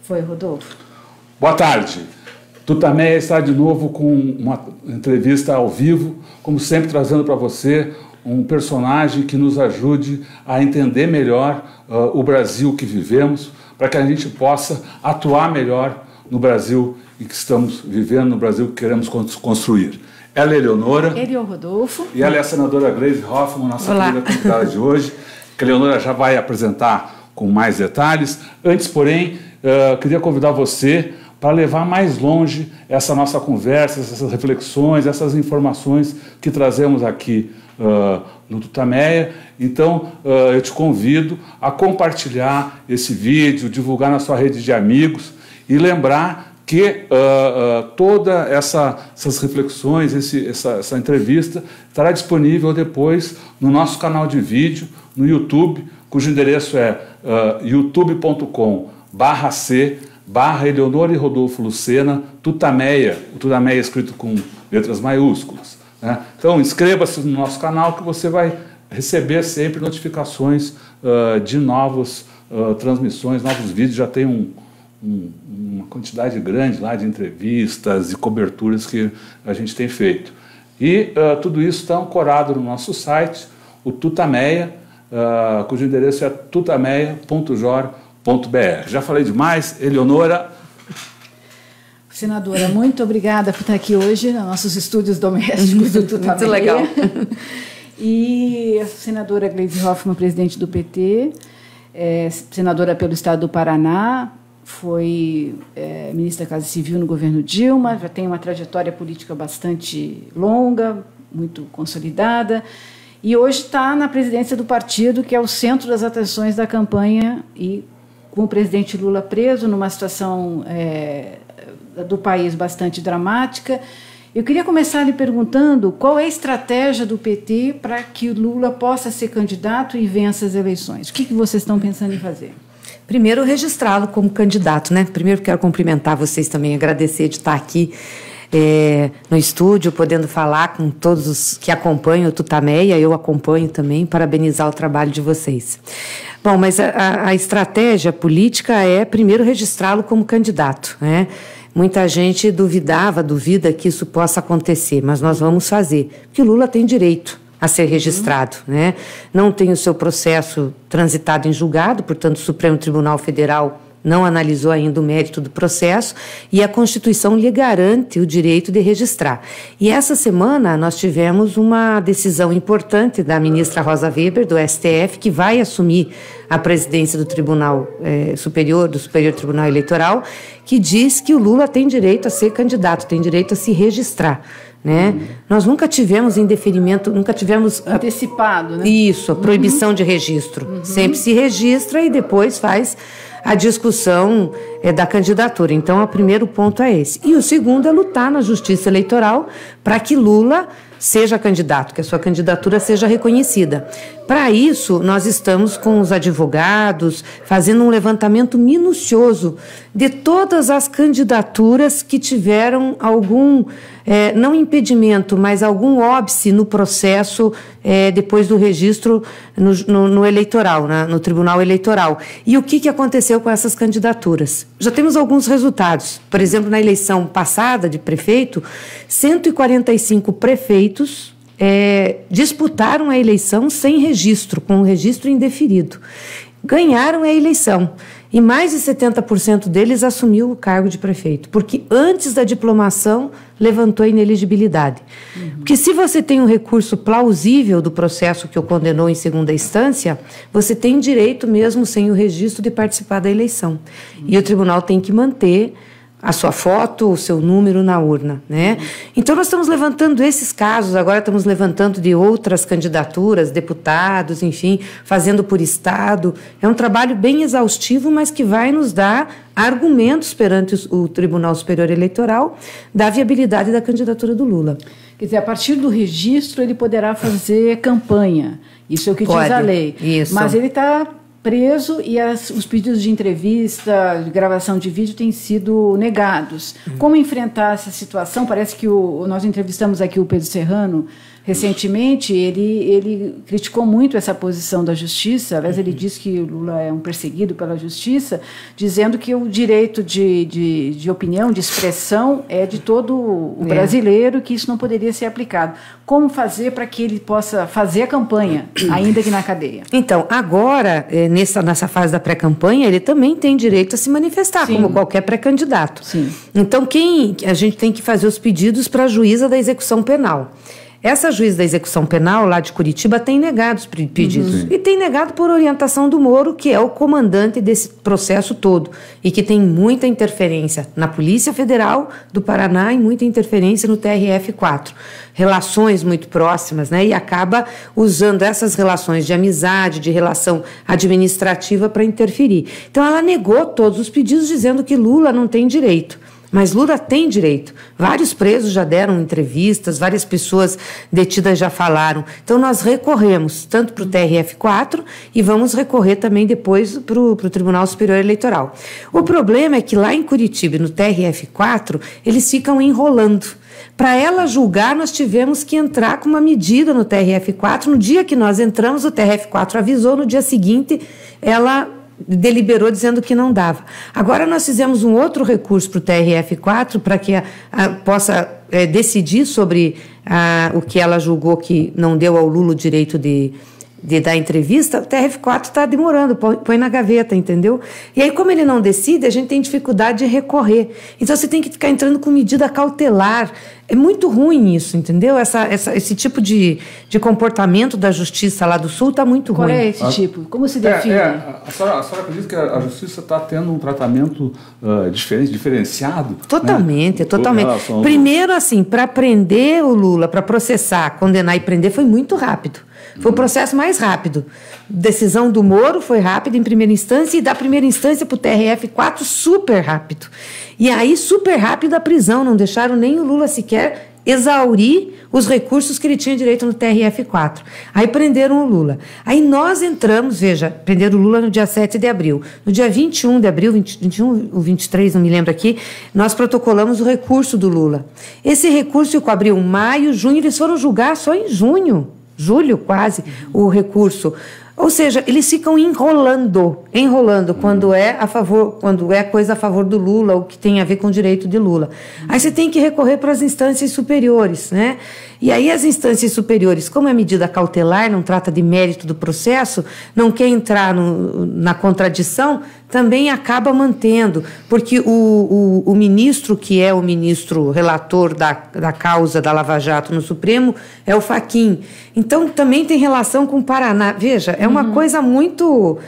Foi, Rodolfo. Boa tarde. Tutameia está de novo com uma entrevista ao vivo, como sempre trazendo para você um personagem que nos ajude a entender melhor o Brasil que vivemos, para que a gente possa atuar melhor no Brasil em que estamos vivendo, no Brasil que queremos construir. Ela é Eleonora. Ele é o Rodolfo. E ela é a senadora Gleisi Hoffmann, nossa querida convidada de hoje, que a Eleonora já vai apresentar com mais detalhes. Antes, porém, queria convidar você para levar mais longe essa nossa conversa, essas reflexões, essas informações que trazemos aqui no Tutameia. Então, eu te convido a compartilhar esse vídeo, divulgar na sua rede de amigos e lembrar que todas essas reflexões, essa entrevista estará disponível depois no nosso canal de vídeo, no YouTube, cujo endereço é youtube.com/c/Eleonora e Rodolfo Lucena, Tutameia, o Tutameia é escrito com letras maiúsculas, né? Então, inscreva-se no nosso canal que você vai receber sempre notificações de novas transmissões, novos vídeos. Já tem uma quantidade grande lá de entrevistas e coberturas que a gente tem feito. E tudo isso está ancorado no nosso site, o Tutameia, cujo endereço é tutameia.jor.br. Já falei demais, Eleonora. Senadora, muito obrigada por estar aqui hoje nos nossos estúdios domésticos do Tutameia. Muito legal. E a senadora Gleisi Hoffmann, presidente do PT, senadora pelo estado do Paraná, foi ministra da Casa Civil no governo Dilma, já tem uma trajetória política bastante longa, muito consolidada, e hoje está na presidência do partido, que é o centro das atenções da campanha, e com o presidente Lula preso, numa situação do país bastante dramática. Eu queria começar lhe perguntando qual é a estratégia do PT para que o Lula possa ser candidato e vença as eleições. O que vocês estão pensando em fazer? Primeiro, registrá-lo como candidato, né? Primeiro, quero cumprimentar vocês também, agradecer de estar aqui no estúdio, podendo falar com todos os que acompanham o Tutameia, eu acompanho também, parabenizar o trabalho de vocês. Bom, mas a estratégia política é, primeiro, registrá-lo como candidato, né? Muita gente duvida que isso possa acontecer, mas nós vamos fazer, porque o Lula tem direito a ser registrado, né? Não tem o seu processo transitado em julgado, portanto, o Supremo Tribunal Federal não analisou ainda o mérito do processo e a Constituição lhe garante o direito de registrar. E essa semana nós tivemos uma decisão importante da ministra Rosa Weber, do STF, que vai assumir a presidência do Tribunal Superior Tribunal Eleitoral, que diz que o Lula tem direito a ser candidato, tem direito a se registrar, né? Nós nunca tivemos indeferimento, nunca tivemos antecipado, né? Isso, a proibição de registro. Sempre se registra e depois faz a discussão da candidatura. Então, o primeiro ponto é esse. E o segundo é lutar na Justiça Eleitoral para que Lula seja candidato, que a sua candidatura seja reconhecida. Para isso, nós estamos com os advogados fazendo um levantamento minucioso de todas as candidaturas que tiveram algum, não impedimento, mas algum óbice no processo depois do registro no eleitoral, no Tribunal Eleitoral. E o que aconteceu com essas candidaturas? Já temos alguns resultados. Por exemplo, na eleição passada de prefeito, 145 prefeitos disputaram a eleição sem registro, com um registro indeferido. Ganharam a eleição. E mais de 70% deles assumiu o cargo de prefeito, porque antes da diplomação levantou a inelegibilidade. Porque se você tem um recurso plausível do processo que o condenou em segunda instância, você tem direito mesmo sem o registro de participar da eleição. E o tribunal tem que manter a sua foto, o seu número na urna, né? Então, nós estamos levantando esses casos, agora estamos levantando de outras candidaturas, deputados, enfim, fazendo por estado. É um trabalho bem exaustivo, mas que vai nos dar argumentos perante o Tribunal Superior Eleitoral da viabilidade da candidatura do Lula. Quer dizer, a partir do registro, ele poderá fazer campanha. Isso é o que diz a lei. Isso. Mas ele está preso e os pedidos de entrevista, de gravação de vídeo têm sido negados. Como enfrentar essa situação? Parece que nós entrevistamos aqui o Pedro Serrano, Recentemente, ele criticou muito essa posição da justiça. Aliás, ele disse que Lula é um perseguido pela justiça, dizendo que o direito de opinião, de expressão, é de todo o brasileiro, que isso não poderia ser aplicado. Como fazer para que ele possa fazer a campanha, ainda que na cadeia? Então, agora, nessa fase da pré-campanha, ele também tem direito a se manifestar, Sim. como qualquer pré-candidato. Sim. Então, a gente tem que fazer os pedidos para a juíza da execução penal. Essa juíza da execução penal, lá de Curitiba, tem negado os pedidos. E tem negado por orientação do Moro, que é o comandante desse processo todo. E que tem muita interferência na Polícia Federal do Paraná e muita interferência no TRF-4. Relações muito próximas, né? E acaba usando essas relações de amizade, de relação administrativa para interferir. Então, ela negou todos os pedidos, dizendo que Lula não tem direito. Mas Lula tem direito. Vários presos já deram entrevistas, várias pessoas detidas já falaram. Então, nós recorremos tanto para o TRF-4 e vamos recorrer também depois para o Tribunal Superior Eleitoral. O problema é que lá em Curitiba, no TRF-4, eles ficam enrolando. Para ela julgar, nós tivemos que entrar com uma medida no TRF-4. No dia que nós entramos, o TRF-4 avisou, no dia seguinte, ela deliberou dizendo que não dava. Agora nós fizemos um outro recurso para o TRF-4 para que possa decidir sobre o que ela julgou que não deu ao Lula o direito de dar entrevista. O TRF-4 está demorando, põe na gaveta, entendeu? E aí, como ele não decide, a gente tem dificuldade de recorrer. Então, você tem que ficar entrando com medida cautelar. É muito ruim isso, entendeu? Esse tipo de comportamento da justiça lá do Sul está muito ruim. Qual é esse tipo? Como se define? A senhora acredita que a justiça está tendo um tratamento diferenciado? Totalmente, né? totalmente. Primeiro, assim, para prender o Lula, para processar, condenar e prender, foi muito rápido. Foi o processo mais rápido. Decisão do Moro foi rápida em primeira instância e da primeira instância para o TRF-4 super rápido. E aí super rápido a prisão, não deixaram nem o Lula sequer exaurir os recursos que ele tinha direito no TRF-4. Aí prenderam o Lula. Aí nós entramos, veja, prenderam o Lula no dia 7 de abril. No dia 21 de abril, 21 ou 23, não me lembro aqui, nós protocolamos o recurso do Lula. Esse recurso ficou abril, maio, junho, eles foram julgar só em junho. Julho, quase, o recurso. Ou seja, eles ficam enrolando quando é coisa a favor do Lula, ou que tem a ver com o direito de Lula. Aí você tem que recorrer para as instâncias superiores, né? E aí as instâncias superiores, como é medida cautelar, não trata de mérito do processo, não quer entrar na contradição, também acaba mantendo, porque o ministro, que é o ministro relator da causa da Lava Jato no Supremo, é o Fachin. Então, também tem relação com o Paraná. Veja, é uma coisa muito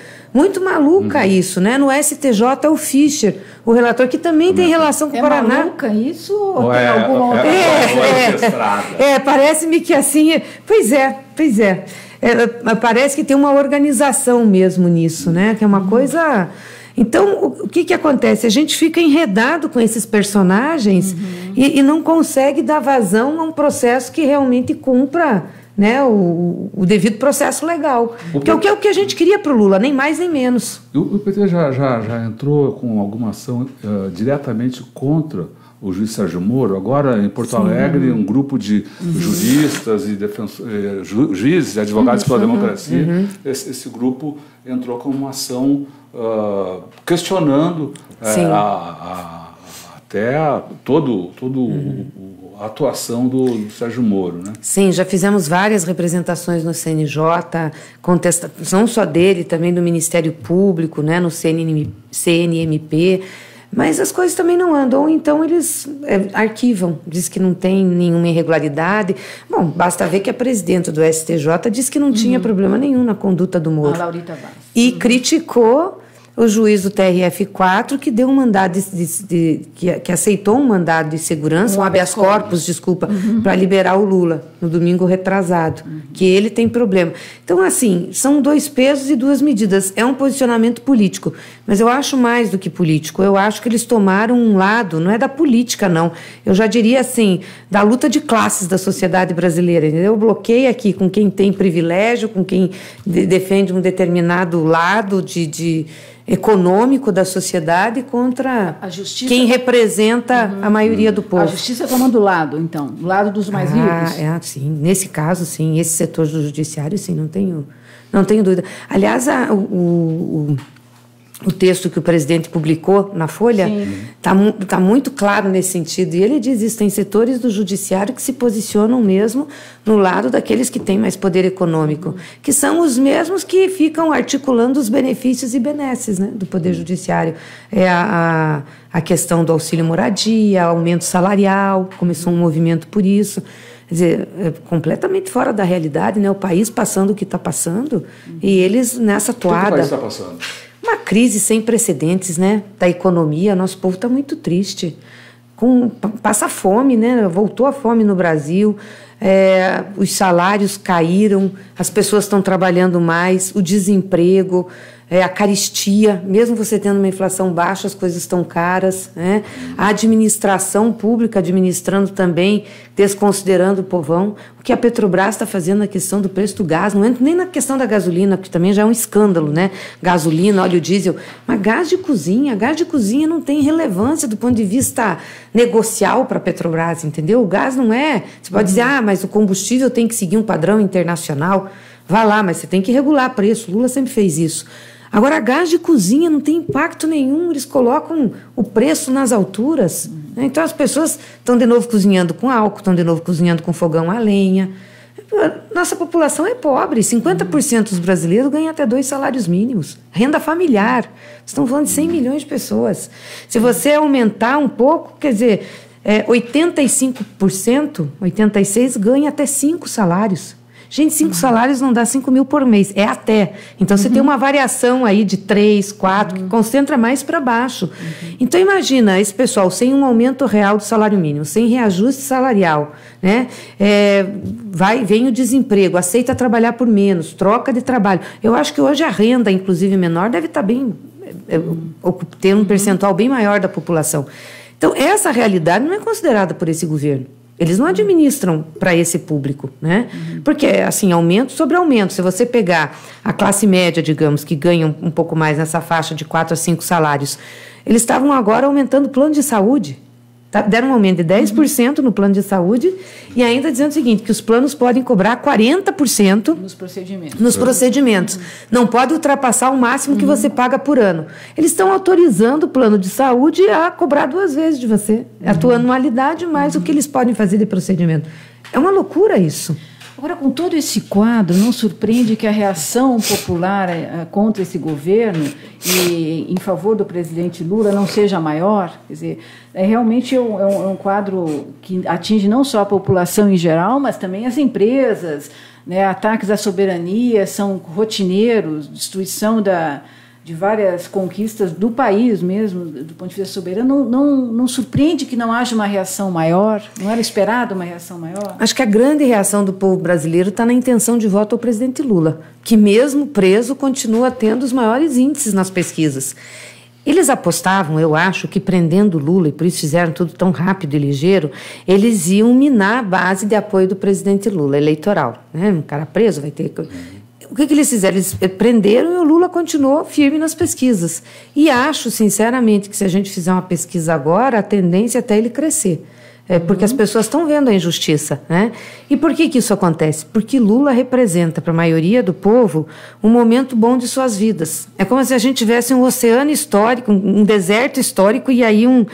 maluca isso, né? No STJ é o Fischer, o relator, que também tem relação com o Paraná. É maluca isso? Ou tem alguma outra? Parece-me que assim... Pois é. Parece que tem uma organização mesmo nisso, né? Que é uma coisa... Então, o que acontece? A gente fica enredado com esses personagens e não consegue dar vazão a um processo que realmente cumpra, né, o devido processo legal. Que é o que a gente queria para o Lula, nem mais nem menos. O PT já entrou com alguma ação diretamente contra o juiz Sérgio Moro? Agora, em Porto Alegre, um grupo de juristas e juízes e advogados pela democracia, esse grupo entrou com uma ação questionando até toda a atuação do Sérgio Moro, né? Sim, já fizemos várias representações no CNJ, não só dele, também do Ministério Público, né, no CNMP, mas as coisas também não andam, ou então eles arquivam, diz que não tem nenhuma irregularidade. Bom, basta ver que a presidenta do STJ disse que não tinha problema nenhum na conduta do Moro. A Laurita Vaz. E criticou o juiz do TRF-4 que deu um mandado que aceitou um mandado de segurança, um habeas corpus, para liberar o Lula no domingo retrasado, que ele tem problema. Então, assim, são 2 pesos e 2 medidas. É um posicionamento político, mas eu acho mais do que político. Eu acho que eles tomaram um lado, não é da política, não. Eu já diria assim, da luta de classes da sociedade brasileira. Entendeu? Eu bloqueio aqui com quem tem privilégio, com quem defende um determinado lado de econômico da sociedade contra quem representa a maioria do povo. A justiça tomando lado, então, do lado dos mais ricos. Sim. Nesse caso, sim. Esse setor do judiciário, sim, não tenho dúvida. Aliás, o texto que o presidente publicou na Folha está muito claro nesse sentido. E ele diz isso, tem setores do judiciário que se posicionam mesmo no lado daqueles que têm mais poder econômico, que são os mesmos que ficam articulando os benefícios e benesses, né, do poder judiciário. É a questão do auxílio moradia, aumento salarial, começou um movimento por isso. Quer dizer, é completamente fora da realidade, né? O país passando o que está passando e eles nessa toada. O que o país está passando? Uma crise sem precedentes, né, da economia. Nosso povo está muito triste. Passa fome, né? Voltou a fome no Brasil. Os salários caíram, as pessoas estão trabalhando mais, o desemprego, a carestia, mesmo você tendo uma inflação baixa, as coisas estão caras, né? A administração pública administrando também, desconsiderando o povão. O que a Petrobras está fazendo na questão do preço do gás, não entra nem na questão da gasolina, que também já é um escândalo, né? Gasolina, óleo diesel, mas gás de cozinha não tem relevância do ponto de vista negocial para a Petrobras, entendeu? O gás não é... Você pode dizer, mas o combustível tem que seguir um padrão internacional. Vá lá, mas você tem que regular preço. Lula sempre fez isso. Agora, gás de cozinha não tem impacto nenhum, eles colocam o preço nas alturas. Então, as pessoas estão de novo cozinhando com álcool, estão de novo cozinhando com fogão a lenha. Nossa população é pobre, 50% dos brasileiros ganham até 2 salários mínimos. Renda familiar, estão falando de 100 milhões de pessoas. Se você aumentar um pouco, quer dizer, 85%, 86% ganha até 5 salários. Gente, 5 salários não dá 5 mil por mês, é até. Então, você tem uma variação aí de 3, 4, que concentra mais para baixo. Então, imagina esse pessoal sem um aumento real do salário mínimo, sem reajuste salarial, né? Vem o desemprego, aceita trabalhar por menos, troca de trabalho. Eu acho que hoje a renda, inclusive menor, deve estar bem... ter um percentual bem maior da população. Então, essa realidade não é considerada por esse governo. Eles não administram para esse público, né? Porque, assim, aumento sobre aumento. Se você pegar a classe média, digamos, que ganha um pouco mais nessa faixa de 4 a 5 salários, eles estavam agora aumentando o plano de saúde. Deram um aumento de 10% no plano de saúde e ainda dizendo o seguinte, que os planos podem cobrar 40% nos procedimentos. Não pode ultrapassar o máximo que você paga por ano. Eles estão autorizando o plano de saúde a cobrar 2 vezes de você. A tua anualidade mais o que eles podem fazer de procedimento. É uma loucura isso. Agora, com todo esse quadro, não surpreende que a reação popular contra esse governo e em favor do presidente Lula não seja maior? Quer dizer, realmente é um quadro que atinge não só a população em geral, mas também as empresas, né? Ataques à soberania são rotineiros, destruição de várias conquistas do país mesmo, do ponto de vista soberano. Não surpreende que não haja uma reação maior? Não era esperado uma reação maior? Acho que a grande reação do povo brasileiro está na intenção de voto ao presidente Lula, que mesmo preso continua tendo os maiores índices nas pesquisas. Eles apostavam, eu acho, que prendendo Lula, e por isso fizeram tudo tão rápido e ligeiro, eles iam minar a base de apoio do presidente Lula, eleitoral, né? Um cara preso vai ter... O que eles fizeram? Eles prenderam e o Lula continuou firme nas pesquisas. E acho, sinceramente, que se a gente fizer uma pesquisa agora, a tendência é até ele crescer. Porque as pessoas estão vendo a injustiça, né? E por que isso acontece? Porque Lula representa, para a maioria do povo, um momento bom de suas vidas. É como se a gente tivesse um oceano histórico, um deserto histórico, e aí um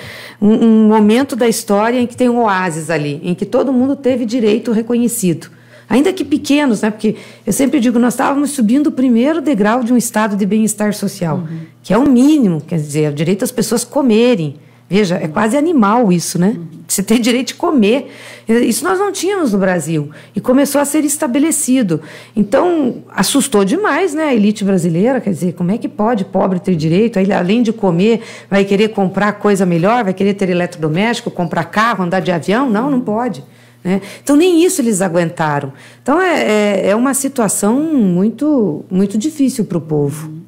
momento da história em que tem um oásis ali, em que todo mundo teve direito reconhecido. Ainda que pequenos, né? Porque eu sempre digo, nós estávamos subindo o primeiro degrau de um estado de bem-estar social, que é o mínimo, quer dizer, é o direito das pessoas comerem. Veja, é quase animal isso, né? Você tem direito de comer. Isso nós não tínhamos no Brasil. E começou a ser estabelecido. Então, assustou demais, né, a elite brasileira. Quer dizer, como é que pode pobre ter direito? Aí, além de comer, vai querer comprar coisa melhor, vai querer ter eletrodoméstico, comprar carro, andar de avião? Não pode. Né? Então, nem isso eles aguentaram. Então, é uma situação muito, muito difícil para o povo.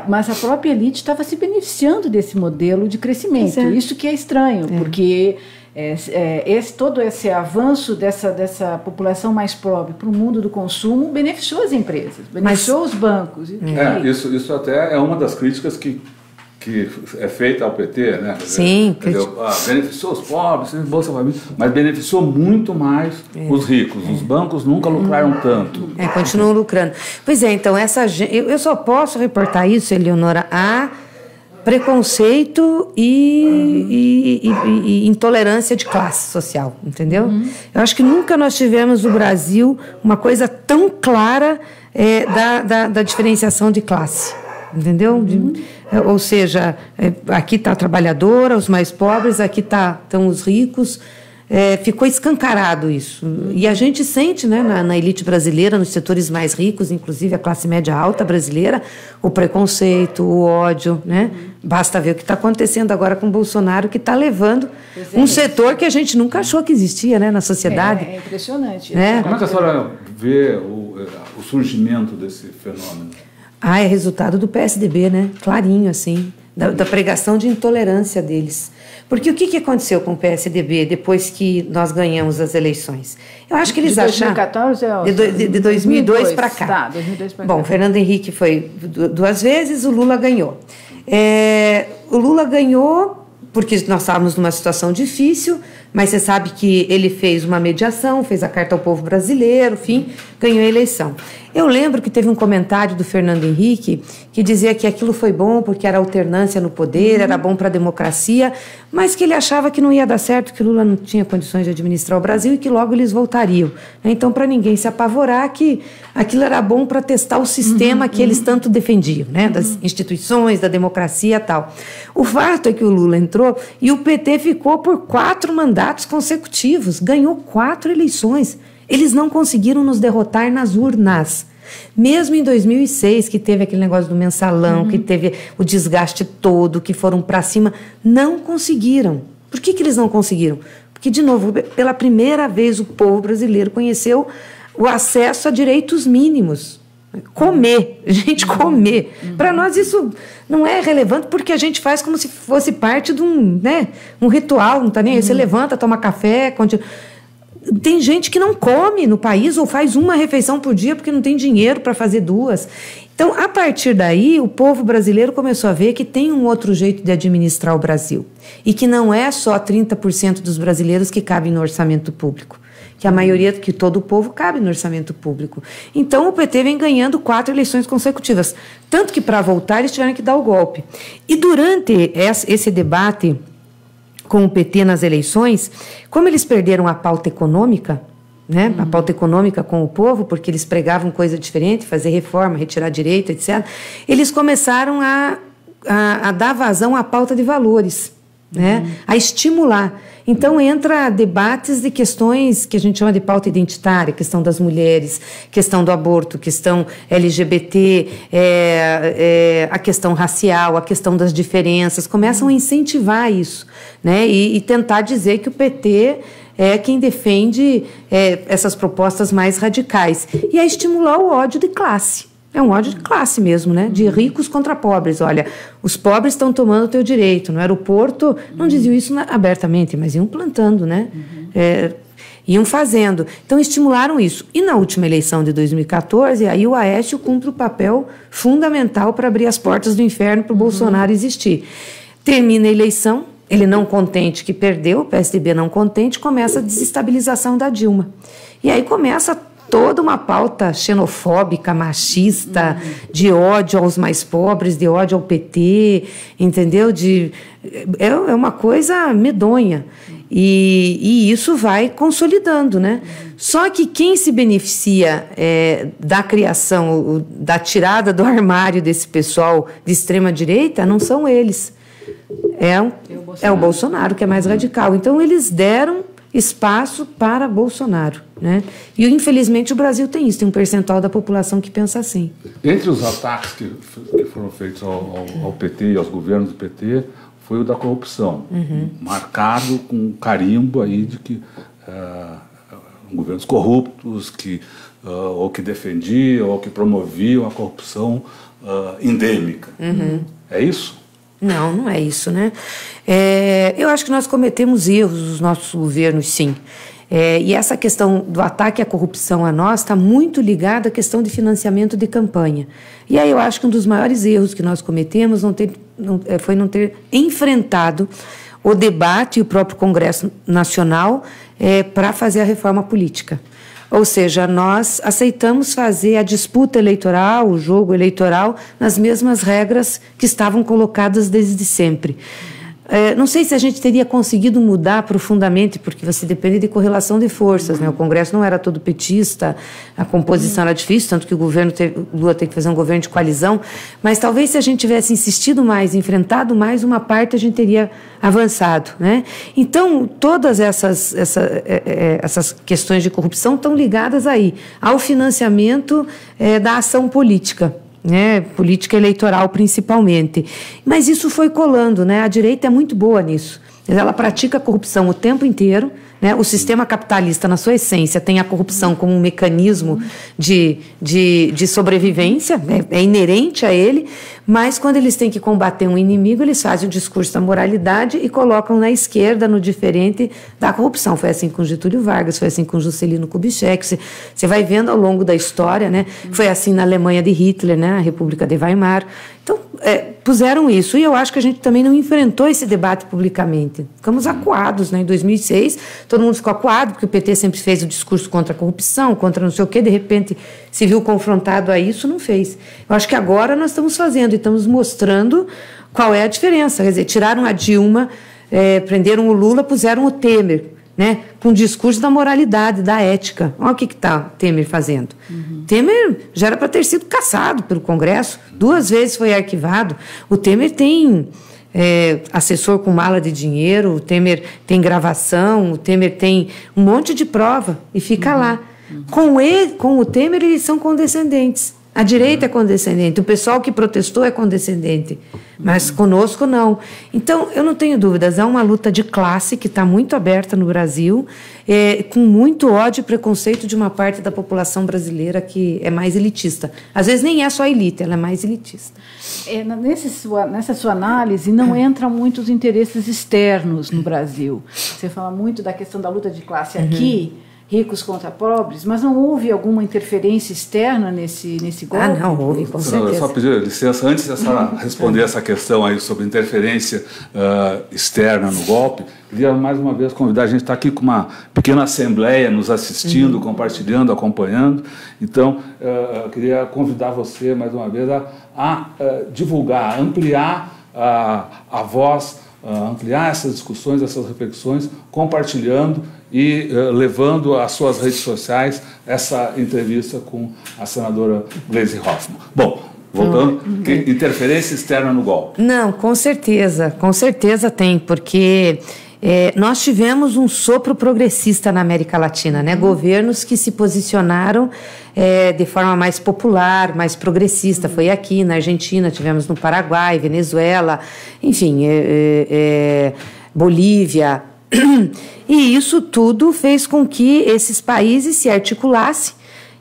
Mas a própria elite estava se beneficiando desse modelo de crescimento. Isso que é estranho, porque todo esse avanço dessa população mais pobre para o mundo do consumo beneficiou as empresas, beneficiou os bancos. Isso até é uma das críticas que é feita ao PT, né? Sim. Beneficiou os pobres, Bolsa Família, mas beneficiou muito mais os ricos. Os bancos nunca lucraram tanto. Continuam lucrando. Pois é, então, eu só posso reportar isso, Eleonora, a preconceito e intolerância de classe social, entendeu? Eu acho que nunca nós tivemos no Brasil uma coisa tão clara da diferenciação de classe, entendeu? Ou seja, aqui está a trabalhadora, os mais pobres, aqui estão os ricos. Ficou escancarado isso. E a gente sente, né, na elite brasileira, nos setores mais ricos, inclusive a classe média alta brasileira, o preconceito, o ódio, né? Basta ver o que está acontecendo agora com o Bolsonaro, que está levando um setor que a gente nunca achou que existia, né, na sociedade. É impressionante. Como é que a senhora vê o surgimento desse fenômeno? É resultado do PSDB, né? Clarinho, assim, da pregação de intolerância deles. Porque o que aconteceu com o PSDB depois que nós ganhamos as eleições? Eu acho que eles acharam... 2014? De 2002 para cá. Tá, 2002 para cá. Bom, Fernando Henrique foi 2 vezes, o Lula ganhou. O Lula ganhou porque nós estávamos numa situação difícil, mas você sabe que ele fez uma mediação, fez a Carta ao Povo Brasileiro, enfim, ganhou a eleição. Eu lembro que teve um comentário do Fernando Henrique que dizia que aquilo foi bom porque era alternância no poder, era bom para a democracia, mas que ele achava que não ia dar certo, que Lula não tinha condições de administrar o Brasil e que logo eles voltariam. Então, para ninguém se apavorar, que aquilo era bom para testar o sistema que eles tanto defendiam, né? Das instituições, da democracia e tal. O fato é que o Lula entrou e o PT ficou por 4 mandatos consecutivos, ganhou 4 eleições. Eles não conseguiram nos derrotar nas urnas. Mesmo em 2006, que teve aquele negócio do mensalão, que teve o desgaste todo, que foram para cima, não conseguiram. Por que eles não conseguiram? Porque, de novo, pela primeira vez o povo brasileiro conheceu o acesso a direitos mínimos. Comer, comer. Para nós isso não é relevante porque a gente faz como se fosse parte de um ritual, não está nem aí. Você levanta, toma café, continua. Tem gente que não come no país ou faz uma refeição por dia porque não tem dinheiro para fazer 2. Então, a partir daí, o povo brasileiro começou a ver que tem um outro jeito de administrar o Brasil e que não é só 30% dos brasileiros que cabem no orçamento público, que a maioria, que todo o povo cabe no orçamento público. Então, o PT vem ganhando 4 eleições consecutivas, tanto que para voltar eles tiveram que dar o golpe. E durante esse debate com o PT nas eleições, como eles perderam a pauta econômica, né, a pauta econômica com o povo, porque eles pregavam coisa diferente, fazer reforma, retirar direito, etc., eles começaram a dar vazão à pauta de valores, né, a estimular. Então, entra debates de questões que a gente chama de pauta identitária, questão das mulheres, questão do aborto, questão LGBT, a questão racial, a questão das diferenças. Começam a incentivar isso, né? E tentar dizer que o PT é quem defende essas propostas mais radicais. E a estimular o ódio de classe. É um ódio de classe mesmo, né? De ricos contra pobres. Olha, os pobres estão tomando o teu direito. No aeroporto, não diziam isso abertamente, mas iam plantando, né? Iam fazendo. Então, estimularam isso. E na última eleição de 2014, aí o Aécio cumpre o papel fundamental para abrir as portas do inferno para o Bolsonaro existir. Termina a eleição, ele não contente que perdeu, o PSDB não contente, começa a desestabilização da Dilma. E aí começa toda uma pauta xenofóbica, machista, de ódio aos mais pobres, de ódio ao PT, entendeu? É uma coisa medonha. E isso vai consolidando, né? Só que quem se beneficia da criação, da tirada do armário desse pessoal de extrema-direita, não são eles. É o Bolsonaro, que é mais radical. Então, eles deram espaço para Bolsonaro, né? E, infelizmente, o Brasil tem isso, tem um percentual da população que pensa assim. Entre os ataques que foram feitos ao PT e aos governos do PT, foi o da corrupção, marcado com carimbo aí de que governos corruptos ou que defendiam ou que promoviam a corrupção endêmica. É isso? Não, não é isso, né? Eu acho que nós cometemos erros nos nossos governos, sim. E essa questão do ataque à corrupção a nós está muito ligada à questão de financiamento de campanha. E aí eu acho que um dos maiores erros que nós cometemos foi não ter enfrentado o debate e o próprio Congresso Nacional para fazer a reforma política. Ou seja, nós aceitamos fazer a disputa eleitoral, o jogo eleitoral, nas mesmas regras que estavam colocadas desde sempre. Não sei se a gente teria conseguido mudar profundamente, porque você depende de correlação de forças, né? O Congresso não era todo petista, a composição era difícil, tanto que o Lula tem que fazer um governo de coalizão, mas talvez se a gente tivesse insistido mais, enfrentado mais uma parte, a gente teria avançado, né? Então, todas essas questões de corrupção estão ligadas aí, ao financiamento da ação política. Política eleitoral principalmente. Mas isso foi colando, né? A direita é muito boa nisso. Ela pratica a corrupção o tempo inteiro, né? O sistema capitalista, na sua essência, tem a corrupção como um mecanismo de sobrevivência, é inerente a ele, mas quando eles têm que combater um inimigo, eles fazem o discurso da moralidade e colocam na esquerda, no diferente da corrupção. Foi assim com Getúlio Vargas, foi assim com Juscelino Kubitschek, você vai vendo ao longo da história, né? Foi assim na Alemanha de Hitler, né? A República de Weimar. Então, puseram isso, e eu acho que a gente também não enfrentou esse debate publicamente. Ficamos acuados, né? Em 2006, todo mundo ficou acuado, porque o PT sempre fez o discurso contra a corrupção, contra não sei o quê, de repente se viu confrontado a isso, não fez. Eu acho que agora nós estamos fazendo, e estamos mostrando qual é a diferença. Quer dizer, tiraram a Dilma, prenderam o Lula, puseram o Temer, né? Com o discurso da moralidade, da ética. Olha o que está o Temer fazendo. Temer já era para ter sido cassado pelo Congresso, 2 vezes foi arquivado. O Temer tem assessor com mala de dinheiro, o Temer tem gravação, o Temer tem um monte de prova e fica lá. Com o Temer, eles são condescendentes. A direita é condescendente, o pessoal que protestou é condescendente, mas conosco não. Então, eu não tenho dúvidas, é uma luta de classe que está muito aberta no Brasil, com muito ódio e preconceito de uma parte da população brasileira que é mais elitista. Às vezes nem é só elite, ela é mais elitista. Nessa sua análise, não entram muitos interesses externos no Brasil. Você fala muito da questão da luta de classe aqui, ricos contra pobres, mas não houve alguma interferência externa nesse golpe? Não, houve, com certeza. Eu só pedir licença, antes de a senhora responder essa questão aí sobre interferência externa no golpe, queria mais uma vez convidar, a gente está aqui com uma pequena assembleia nos assistindo, compartilhando, acompanhando, então queria convidar você mais uma vez a divulgar, a ampliar a voz, ampliar essas discussões, essas reflexões, compartilhando e levando às suas redes sociais essa entrevista com a senadora Gleisi Hoffmann. Bom, voltando, interferência externa no golpe. Não, com certeza tem, porque nós tivemos um sopro progressista na América Latina, né? Governos que se posicionaram de forma mais popular, mais progressista. Foi aqui na Argentina, tivemos no Paraguai, Venezuela, enfim, Bolívia. E isso tudo fez com que esses países se articulassem,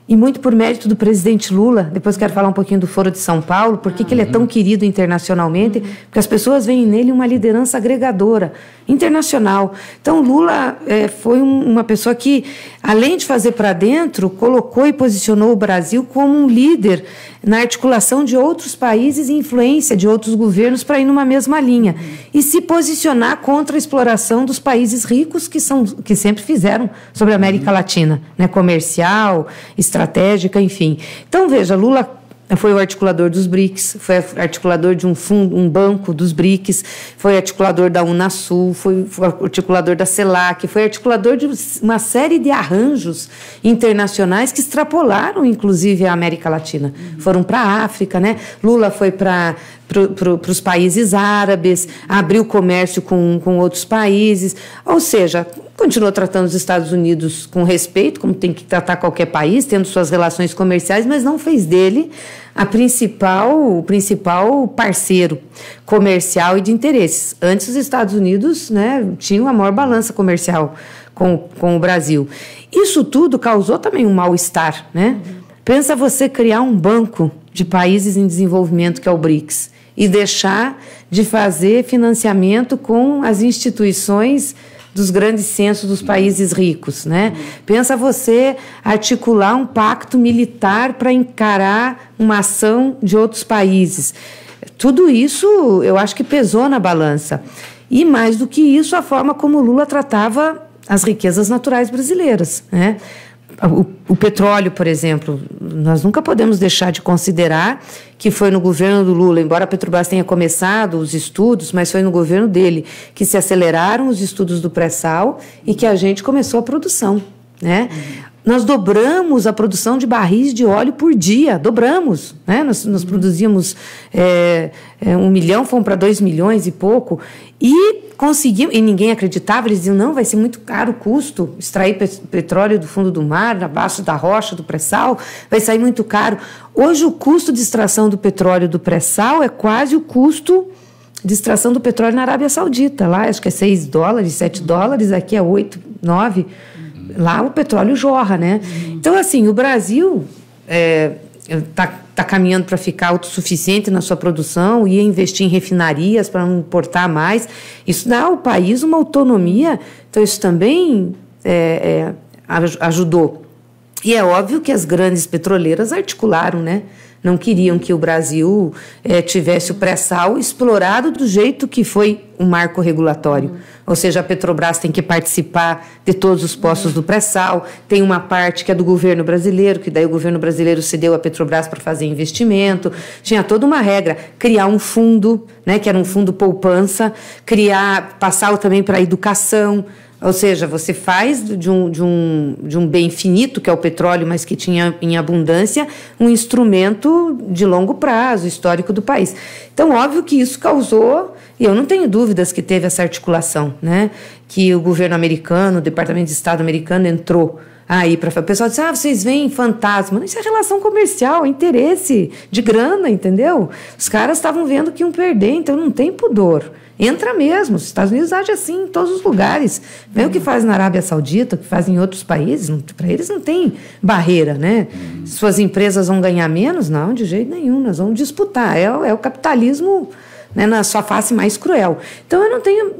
e muito por mérito do presidente Lula. Depois quero falar um pouquinho do Foro de São Paulo, por que ele é tão querido internacionalmente, porque as pessoas veem nele uma liderança agregadora, internacional. Então Lula foi uma pessoa que, além de fazer para dentro, colocou e posicionou o Brasil como um líder na articulação de outros países e influência de outros governos para ir numa mesma linha. E se posicionar contra a exploração dos países ricos que sempre fizeram sobre a América Latina, né? Comercial, estratégica, enfim. Então, veja, Lula foi o articulador dos BRICS, foi articulador de um banco dos BRICS, foi articulador da Unasul, foi articulador da CELAC, foi articulador de uma série de arranjos internacionais que extrapolaram, inclusive, a América Latina. Foram para a África, né? Lula foi para os países árabes, abriu comércio com outros países, ou seja, continuou tratando os Estados Unidos com respeito, como tem que tratar qualquer país, tendo suas relações comerciais, mas não fez dele o principal parceiro comercial e de interesses. Antes, os Estados Unidos, né, tinham a maior balança comercial com o Brasil. Isso tudo causou também um mal-estar, né? Pensa você criar um banco de países em desenvolvimento, que é o BRICS. e deixar de fazer financiamento com as instituições dos grandes censos dos países ricos, né? Pensa você articular um pacto militar para encarar uma ação de outros países. Tudo isso eu acho que pesou na balança. E mais do que isso, a forma como o Lula tratava as riquezas naturais brasileiras, né? O petróleo, por exemplo, nós nunca podemos deixar de considerar que foi no governo do Lula, embora a Petrobras tenha começado os estudos, mas foi no governo dele que se aceleraram os estudos do pré-sal e que a gente começou a produção, né? Nós dobramos a produção de barris de óleo por dia, dobramos, né? Nós produzíamos 1 milhão, fomos para 2 milhões e pouco, e conseguimos, e ninguém acreditava, eles diziam, não, vai ser muito caro o custo, extrair petróleo do fundo do mar, abaixo da rocha, do pré-sal, vai sair muito caro. Hoje o custo de extração do petróleo do pré-sal é quase o custo de extração do petróleo na Arábia Saudita, lá acho que é $6, $7, aqui é 8, 9. Lá o petróleo jorra, né? Então, assim, o Brasil está caminhando para ficar autossuficiente na sua produção e investir em refinarias para não importar mais. Isso dá ao país uma autonomia, então isso também ajudou. E é óbvio que as grandes petroleiras articularam, né? Não queriam que o Brasil tivesse o pré-sal explorado do jeito que foi o marco regulatório. Ou seja, a Petrobras tem que participar de todos os postos do pré-sal, tem uma parte que é do governo brasileiro, que daí o governo brasileiro cedeu a Petrobras para fazer investimento, tinha toda uma regra, criar um fundo, né, que era um fundo poupança, passar também para a educação. Ou seja, você faz de um bem finito, que é o petróleo, mas que tinha em abundância, um instrumento de longo prazo, histórico do país. Então, óbvio que isso causou, e eu não tenho dúvidas que teve essa articulação, né? Que o governo americano, o Departamento de Estado americano entrou aí para... O pessoal disse, vocês veem fantasma. Isso é relação comercial, é interesse de grana, entendeu? Os caras estavam vendo que iam perder, então não tem pudor. Entra mesmo, os Estados Unidos agem assim em todos os lugares. Vê o que faz na Arábia Saudita, o que faz em outros países, para eles não tem barreira, né? Suas empresas vão ganhar menos? Não, de jeito nenhum, nós vamos disputar. É o capitalismo, né, na sua face mais cruel. Então, eu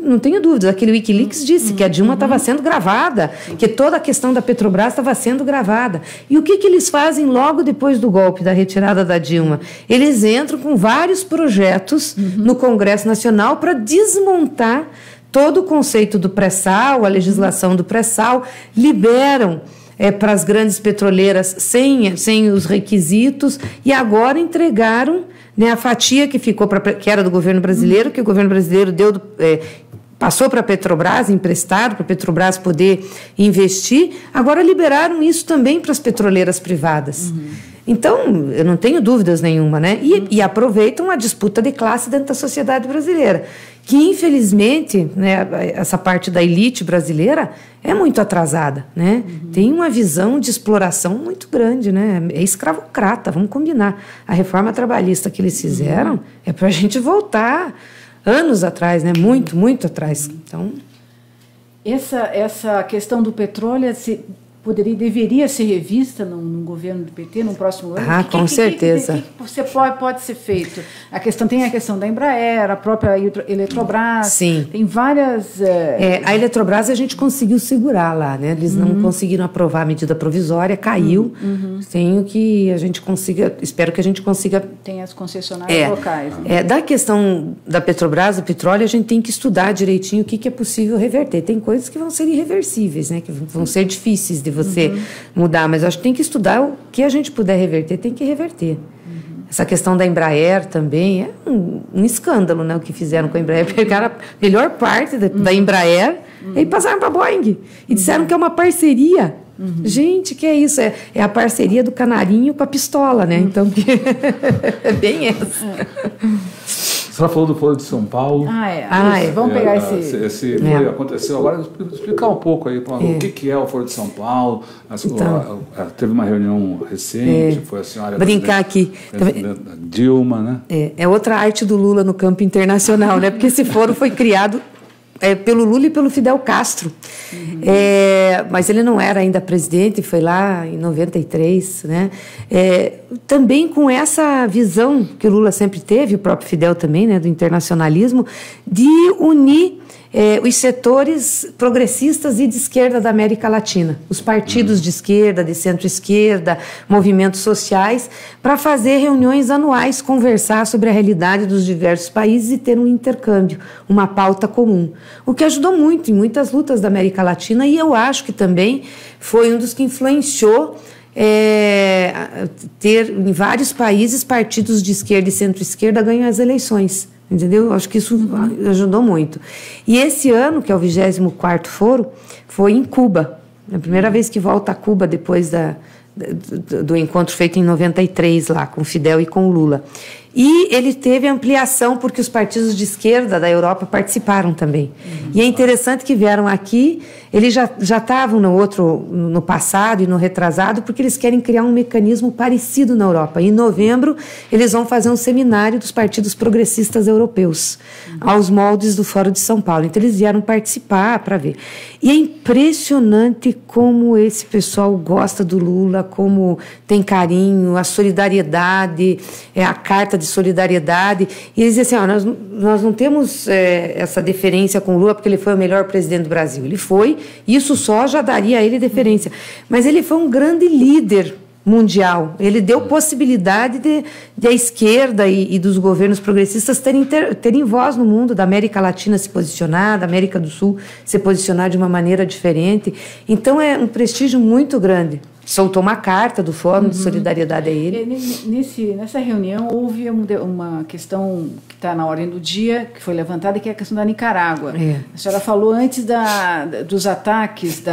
não tenho dúvidas. Aquele Wikileaks disse que a Dilma estava sendo gravada, que toda a questão da Petrobras estava sendo gravada. E o que eles fazem logo depois do golpe, da retirada da Dilma? Eles entram com vários projetos no Congresso Nacional para desmontar todo o conceito do pré-sal, a legislação do pré-sal, liberam para as grandes petroleiras sem os requisitos e agora entregaram, né, a fatia que ficou que era do governo brasileiro, que o governo brasileiro passou para a Petrobras, emprestado para a Petrobras poder investir, agora liberaram isso também para as petroleiras privadas. Então, eu não tenho dúvidas nenhuma, né? E aproveitam a disputa de classe dentro da sociedade brasileira, que infelizmente, né, essa parte da elite brasileira é muito atrasada, né? Tem uma visão de exploração muito grande, né? É escravocrata, vamos combinar. A reforma trabalhista que eles fizeram é para a gente voltar anos atrás, né? Muito, muito atrás. Então, essa questão do petróleo deveria ser revista no governo do PT no próximo ano? Com certeza. O que pode ser feito? Tem a questão da Embraer, a própria Eletrobras. Sim. Tem várias... A Eletrobras a gente conseguiu segurar lá, né? Eles não conseguiram aprovar a medida provisória, caiu. Tenho que a gente consiga... Espero que a gente consiga... Tem as concessionárias locais. Né? Da questão da Petrobras, do petróleo, a gente tem que estudar direitinho o que é possível reverter. Tem coisas que vão ser irreversíveis, né? Que vão ser difíceis de você mudar, mas acho que tem que estudar o que a gente puder reverter, tem que reverter. Essa questão da Embraer também é um escândalo, né, o que fizeram com a Embraer. Pegaram a melhor parte da Embraer e passaram para a Boeing. E disseram que é uma parceria. Gente, que é isso? É a parceria do canarinho com a pistola, né? Então, é bem essa. A senhora falou do Foro de São Paulo. Vamos pegar esse... Aconteceu. Agora, explicar um pouco aí o que é o Foro de São Paulo. Teve uma reunião recente, foi a senhora... Brincar aqui. Dilma, né? É outra arte do Lula no campo internacional, né? Porque esse foro foi criado pelo Lula e pelo Fidel Castro. Mas ele não era ainda presidente, foi lá em 93, né? Também com essa visão que o Lula sempre teve, o próprio Fidel também, né, do internacionalismo, de unir os setores progressistas e de esquerda da América Latina, os partidos de esquerda, de centro-esquerda, movimentos sociais, para fazer reuniões anuais, conversar sobre a realidade dos diversos países e ter um intercâmbio, uma pauta comum. O que ajudou muito em muitas lutas da América Latina, e eu acho que também foi um dos que influenciou ter em vários países partidos de esquerda e centro-esquerda ganham as eleições. Entendeu? Acho que isso ajudou muito. E esse ano, que é o 24º Foro, foi em Cuba. É a primeira vez que volta a Cuba depois do encontro feito em 93 lá, com Fidel e com Lula. E ele teve ampliação porque os partidos de esquerda da Europa participaram também. E é interessante que vieram aqui, eles já estavam no passado e no retrasado, porque eles querem criar um mecanismo parecido na Europa. Em novembro, eles vão fazer um seminário dos partidos progressistas europeus, aos moldes do Fórum de São Paulo. Então, eles vieram participar para ver. E é impressionante como esse pessoal gosta do Lula, como tem carinho, a solidariedade, a carta de solidariedade. E eles dizem assim, nós não temos essa deferência com o Lula porque ele foi o melhor presidente do Brasil. Ele foi, isso só já daria a ele deferência. Mas ele foi um grande líder mundial. Ele deu possibilidade de a esquerda e dos governos progressistas terem voz no mundo, da América Latina se posicionar, da América do Sul se posicionar de uma maneira diferente. Então, é um prestígio muito grande. Soltou uma carta do Fórum de Solidariedade a ele. Nessa reunião, houve uma questão que está na ordem do dia, que foi levantada, que é a questão da Nicarágua. A senhora falou antes dos ataques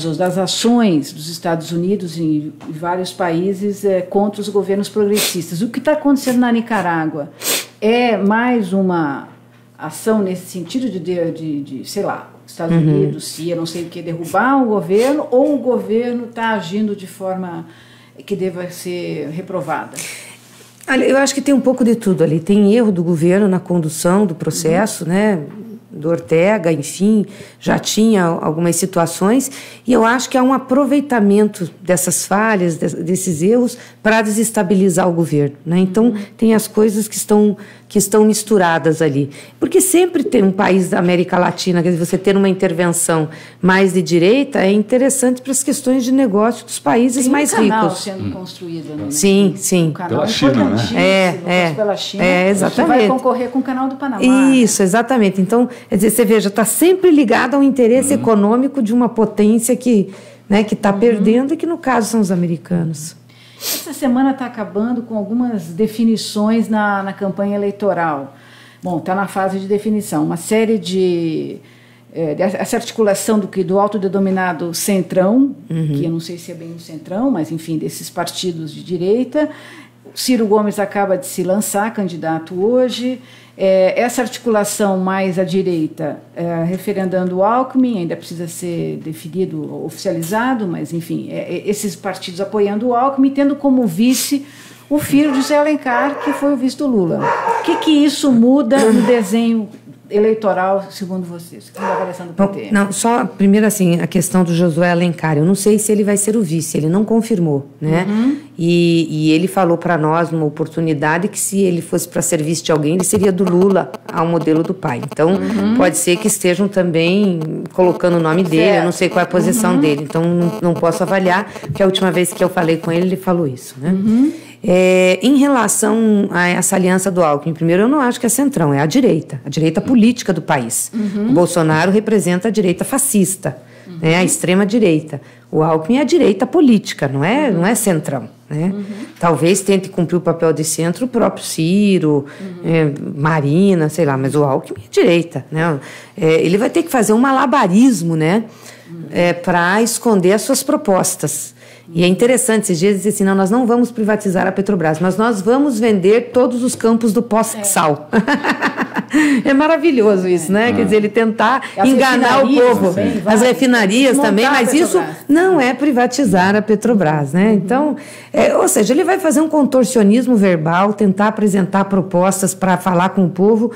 ou das ações dos Estados Unidos em vários países contra os governos progressistas. O que está acontecendo na Nicarágua é mais uma ação nesse sentido de sei lá, Estados Unidos, CIA, não sei o que, derrubar o governo, ou o governo está agindo de forma que deva ser reprovada? Olha, eu acho que tem um pouco de tudo ali. Tem erro do governo na condução do processo, né? Do Ortega, enfim, já tinha algumas situações, e eu acho que há um aproveitamento dessas falhas, desses erros, para desestabilizar o governo, né? Então, tem as coisas que estão misturadas ali. Porque sempre tem um país da América Latina, quer dizer, você ter uma intervenção mais de direita é interessante para as questões de negócio dos países mais ricos. Tem um canal sendo construído, né? Sim, sim. Um canal pela China, né? Pela China. Exatamente. Que vai concorrer com o canal do Panamá. Isso, exatamente. Então, quer dizer, você veja, está sempre ligado ao interesse econômico de uma potência que está perdendo e que, no caso, são os americanos. Essa semana está acabando com algumas definições na campanha eleitoral. Bom, está na fase de definição. Uma série essa articulação do autodenominado Centrão, que eu não sei se é bem o Centrão, mas, enfim, desses partidos de direita. Ciro Gomes acaba de se lançar candidato hoje. Essa articulação mais à direita, referendando o Alckmin, ainda precisa ser definido, oficializado, mas, enfim, esses partidos apoiando o Alckmin, tendo como vice o filho de José Alencar, que foi o vice do Lula. O que isso muda no desenho eleitoral, segundo vocês? Que é a avaliação do PT? Não, só, primeiro, assim, a questão do Josué Alencar. Eu não sei se ele vai ser o vice, ele não confirmou, né? E ele falou para nós, numa oportunidade, que se ele fosse para ser vice de alguém, ele seria do Lula, ao modelo do pai. Então, pode ser que estejam também colocando o nome dele, eu não sei qual é a posição dele, então não posso avaliar, porque a última vez que eu falei com ele falou isso, né? Em relação a essa aliança do Alckmin, primeiro, eu não acho que é centrão, é a direita política do país. O Bolsonaro representa a direita fascista, né, a extrema-direita. O Alckmin é a direita política, não é centrão. Né? Talvez tente cumprir o papel de centro o próprio Ciro, Marina, sei lá, mas o Alckmin é direita. Né? Ele vai ter que fazer um malabarismo, né, para esconder as suas propostas. E é interessante, esses dias dizem assim, não, nós não vamos privatizar a Petrobras, mas nós vamos vender todos os campos do pós-sal. É maravilhoso isso, né? Quer dizer, ele tentar enganar o povo. Também, as refinarias também, mas isso não é privatizar a Petrobras, né? Então, ou seja, ele vai fazer um contorcionismo verbal, tentar apresentar propostas para falar com o povo.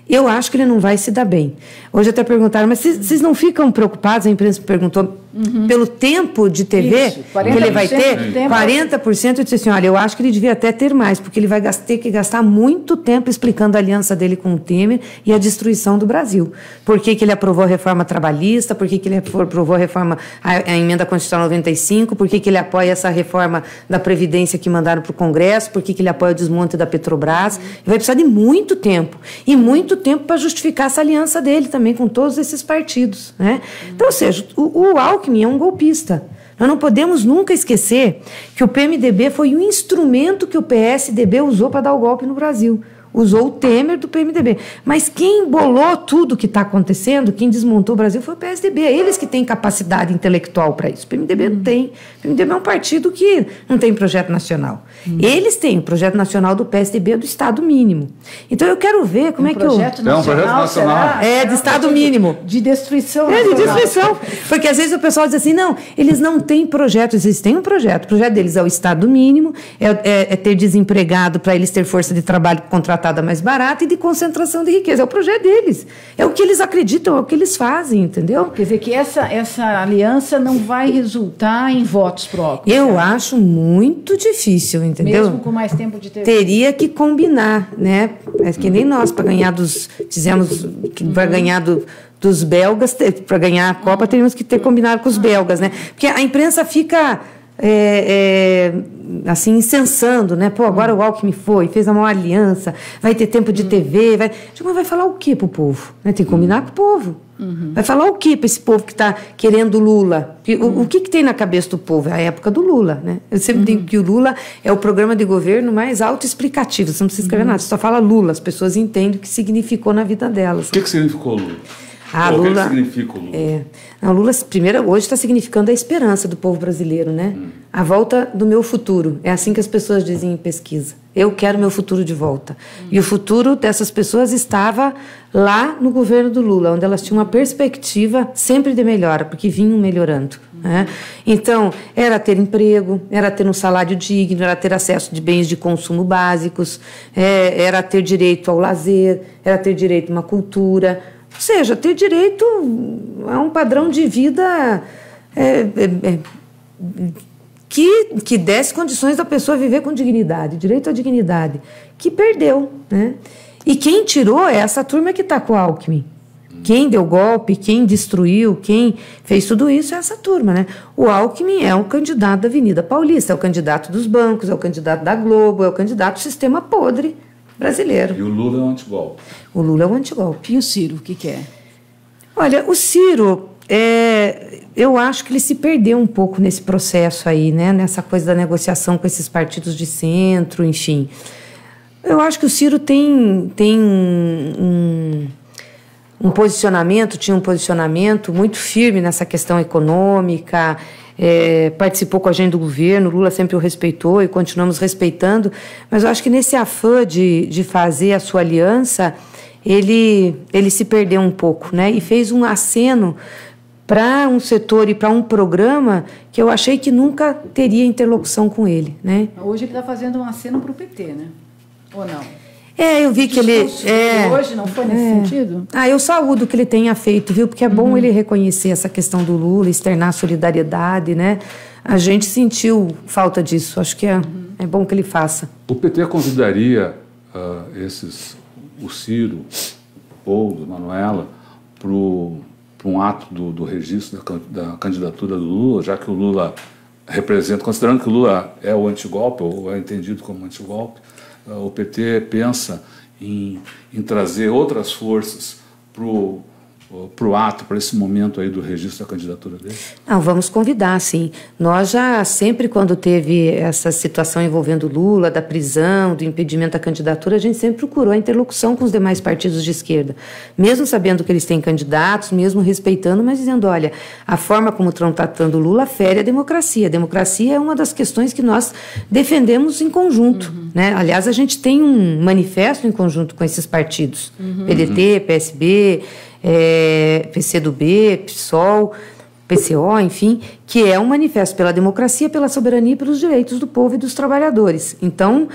Eu acho que ele não vai se dar bem. Hoje até perguntaram, mas vocês não ficam preocupados, a imprensa me perguntou, pelo tempo de TV que ele vai ter? 40%, eu disse assim, olha, eu acho que ele devia até ter mais, porque ele vai ter que gastar muito tempo explicando a aliança dele com o Temer e a destruição do Brasil. Por que ele aprovou a reforma trabalhista, por que ele aprovou a emenda constitucional 95, por que ele apoia essa reforma da Previdência que mandaram para o Congresso, por que ele apoia o desmonte da Petrobras. Ele vai precisar de muito tempo, e muito tempo para justificar essa aliança dele também com todos esses partidos, né? Então, ou seja, o Alckmin é um golpista. Nós não podemos nunca esquecer que o PMDB foi o instrumento que o PSDB usou para dar o golpe no Brasil. Usou o Temer do PMDB. Mas quem bolou tudo que está acontecendo, quem desmontou o Brasil foi o PSDB. É eles que têm capacidade intelectual para isso. O PMDB não tem. O PMDB é um partido que não tem projeto nacional. Eles têm o projeto nacional do PSDB do Estado mínimo. Então eu quero ver como é que é um projeto nacional. É, de Estado mínimo. De destruição. É, de destruição. Porque às vezes o pessoal diz assim, não, eles não têm projeto. Eles têm um projeto. O projeto deles é o Estado mínimo, é ter desempregado para eles ter força de trabalho contratada mais barata e de concentração de riqueza. É o projeto deles. É o que eles acreditam, é o que eles fazem, entendeu? Quer dizer que essa aliança não vai resultar em votos próprios. Eu acho muito difícil, entendeu? Mesmo com mais tempo de TV. Teria que combinar, né? É que nem nós, para ganhar dizemos que para ganhar dos belgas, para ganhar a Copa, teríamos que ter combinado com os belgas, né? Porque a imprensa fica... assim, incensando, né? Pô, agora o Alckmin fez a maior aliança, vai ter tempo de TV, mas vai falar o quê pro povo? Né? Tem que combinar com o povo. Vai falar o quê para esse povo que está querendo Lula? O que tem na cabeça do povo? É a época do Lula, né? Eu sempre digo que o Lula é o programa de governo mais autoexplicativo. Você não precisa escrever nada, você só fala Lula. As pessoas entendem o que significou na vida delas. O que significou Lula? Lula, o que significa o Lula? Lula, primeiro, hoje está significando a esperança do povo brasileiro, né? A volta do meu futuro. É assim que as pessoas dizem em pesquisa. Eu quero meu futuro de volta. E o futuro dessas pessoas estava lá no governo do Lula, onde elas tinham uma perspectiva sempre de melhora, porque vinham melhorando. Né? Então, era ter emprego, era ter um salário digno, era ter acesso de bens de consumo básicos, era ter direito ao lazer, era ter direito a uma cultura. Ou seja, ter direito a um padrão de vida que desse condições da pessoa viver com dignidade, direito à dignidade, que perdeu, né? E quem tirou é essa turma que está com o Alckmin. Quem deu golpe, quem destruiu, quem fez tudo isso é essa turma, né? O Alckmin é o candidato da Avenida Paulista, é o candidato dos bancos, é o candidato da Globo, é o candidato do sistema podre brasileiro. E o Lula é um antigolpe. O Lula é um antigolpe. E o Ciro, o que é? Olha, o Ciro, eu acho que ele se perdeu um pouco nesse processo aí, né? Nessa coisa da negociação com esses partidos de centro, enfim. Eu acho que o Ciro tinha um posicionamento muito firme nessa questão econômica, participou com a gente do governo, Lula sempre o respeitou e continuamos respeitando, mas eu acho que nesse afã de fazer a sua aliança, ele se perdeu um pouco, né? E fez um aceno para um setor e para um programa que eu achei que nunca teria interlocução com ele, né? Hoje ele está fazendo um aceno para o PT, né? Ou não? Eu vi que ele... Hoje não foi nesse sentido? Eu saúdo o que ele tenha feito, viu? Porque é bom ele reconhecer essa questão do Lula, externar solidariedade, né? A gente sentiu falta disso. Acho que é bom que ele faça. O PT convidaria o Ciro, o Paulo, a Manuela, para um ato do registro da candidatura do Lula, já que o Lula representa, considerando que o Lula é o antigolpe, ou é entendido como antigolpe, o PT pensa em trazer outras forças para o ato, para esse momento aí do registro da candidatura dele? Não, vamos convidar, sim. Nós já sempre, quando teve essa situação envolvendo Lula, da prisão, do impedimento da candidatura, a gente sempre procurou a interlocução com os demais partidos de esquerda, mesmo sabendo que eles têm candidatos, mesmo respeitando, mas dizendo, olha, a forma como estão tratando Lula fere a democracia. A democracia é uma das questões que nós defendemos em conjunto, né? Aliás, a gente tem um manifesto em conjunto com esses partidos, PDT, PSB, PCdoB, PSOL, PCO, enfim, que é um manifesto pela democracia, pela soberania e pelos direitos do povo e dos trabalhadores. Então,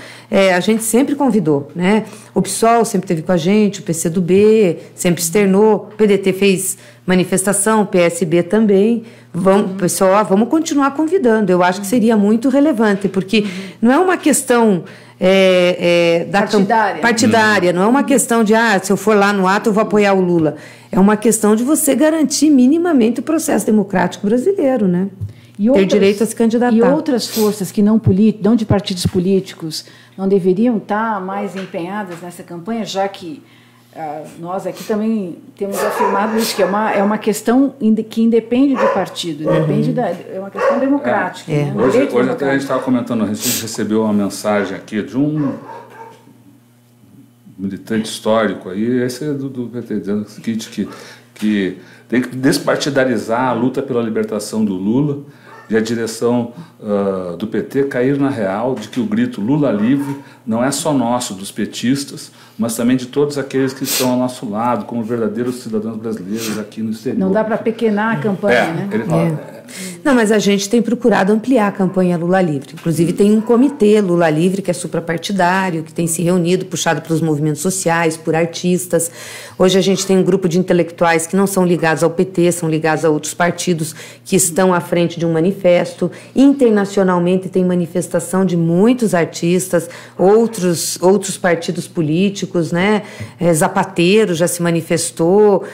a gente sempre convidou, né? O PSOL sempre esteve com a gente, o PCdoB sempre externou, o PDT fez manifestação, o PSB também. Pessoal, vamos continuar convidando. Eu acho que seria muito relevante, porque não é uma questão partidária, não é uma questão de, se eu for lá no ato eu vou apoiar o Lula. É uma questão de você garantir minimamente o processo democrático brasileiro, né? Ter direito a se candidatar. E outras forças que não de partidos políticos não deveriam estar mais empenhadas nessa campanha, já que nós aqui também temos afirmado isso, que é uma questão que independe do partido, é uma questão democrática. Né? Hoje até a gente estava comentando, a gente recebeu uma mensagem aqui de um militante histórico, aí, esse é do PT, dizendo o seguinte, que tem que despartidarizar a luta pela libertação do Lula e a direção do PT cair na real de que o grito Lula livre não é só nosso, dos petistas, mas também de todos aqueles que estão ao nosso lado, como verdadeiros cidadãos brasileiros aqui no exterior. Não dá para pequenar a campanha, né? Ele fala, Não, mas a gente tem procurado ampliar a campanha Lula Livre. Inclusive tem um comitê Lula Livre que é suprapartidário, que tem se reunido, puxado pelos movimentos sociais, por artistas. Hoje a gente tem um grupo de intelectuais que não são ligados ao PT, são ligados a outros partidos que estão à frente de um manifesto. Internacionalmente tem manifestação de muitos artistas, outros partidos políticos, né? Zapatero já se manifestou,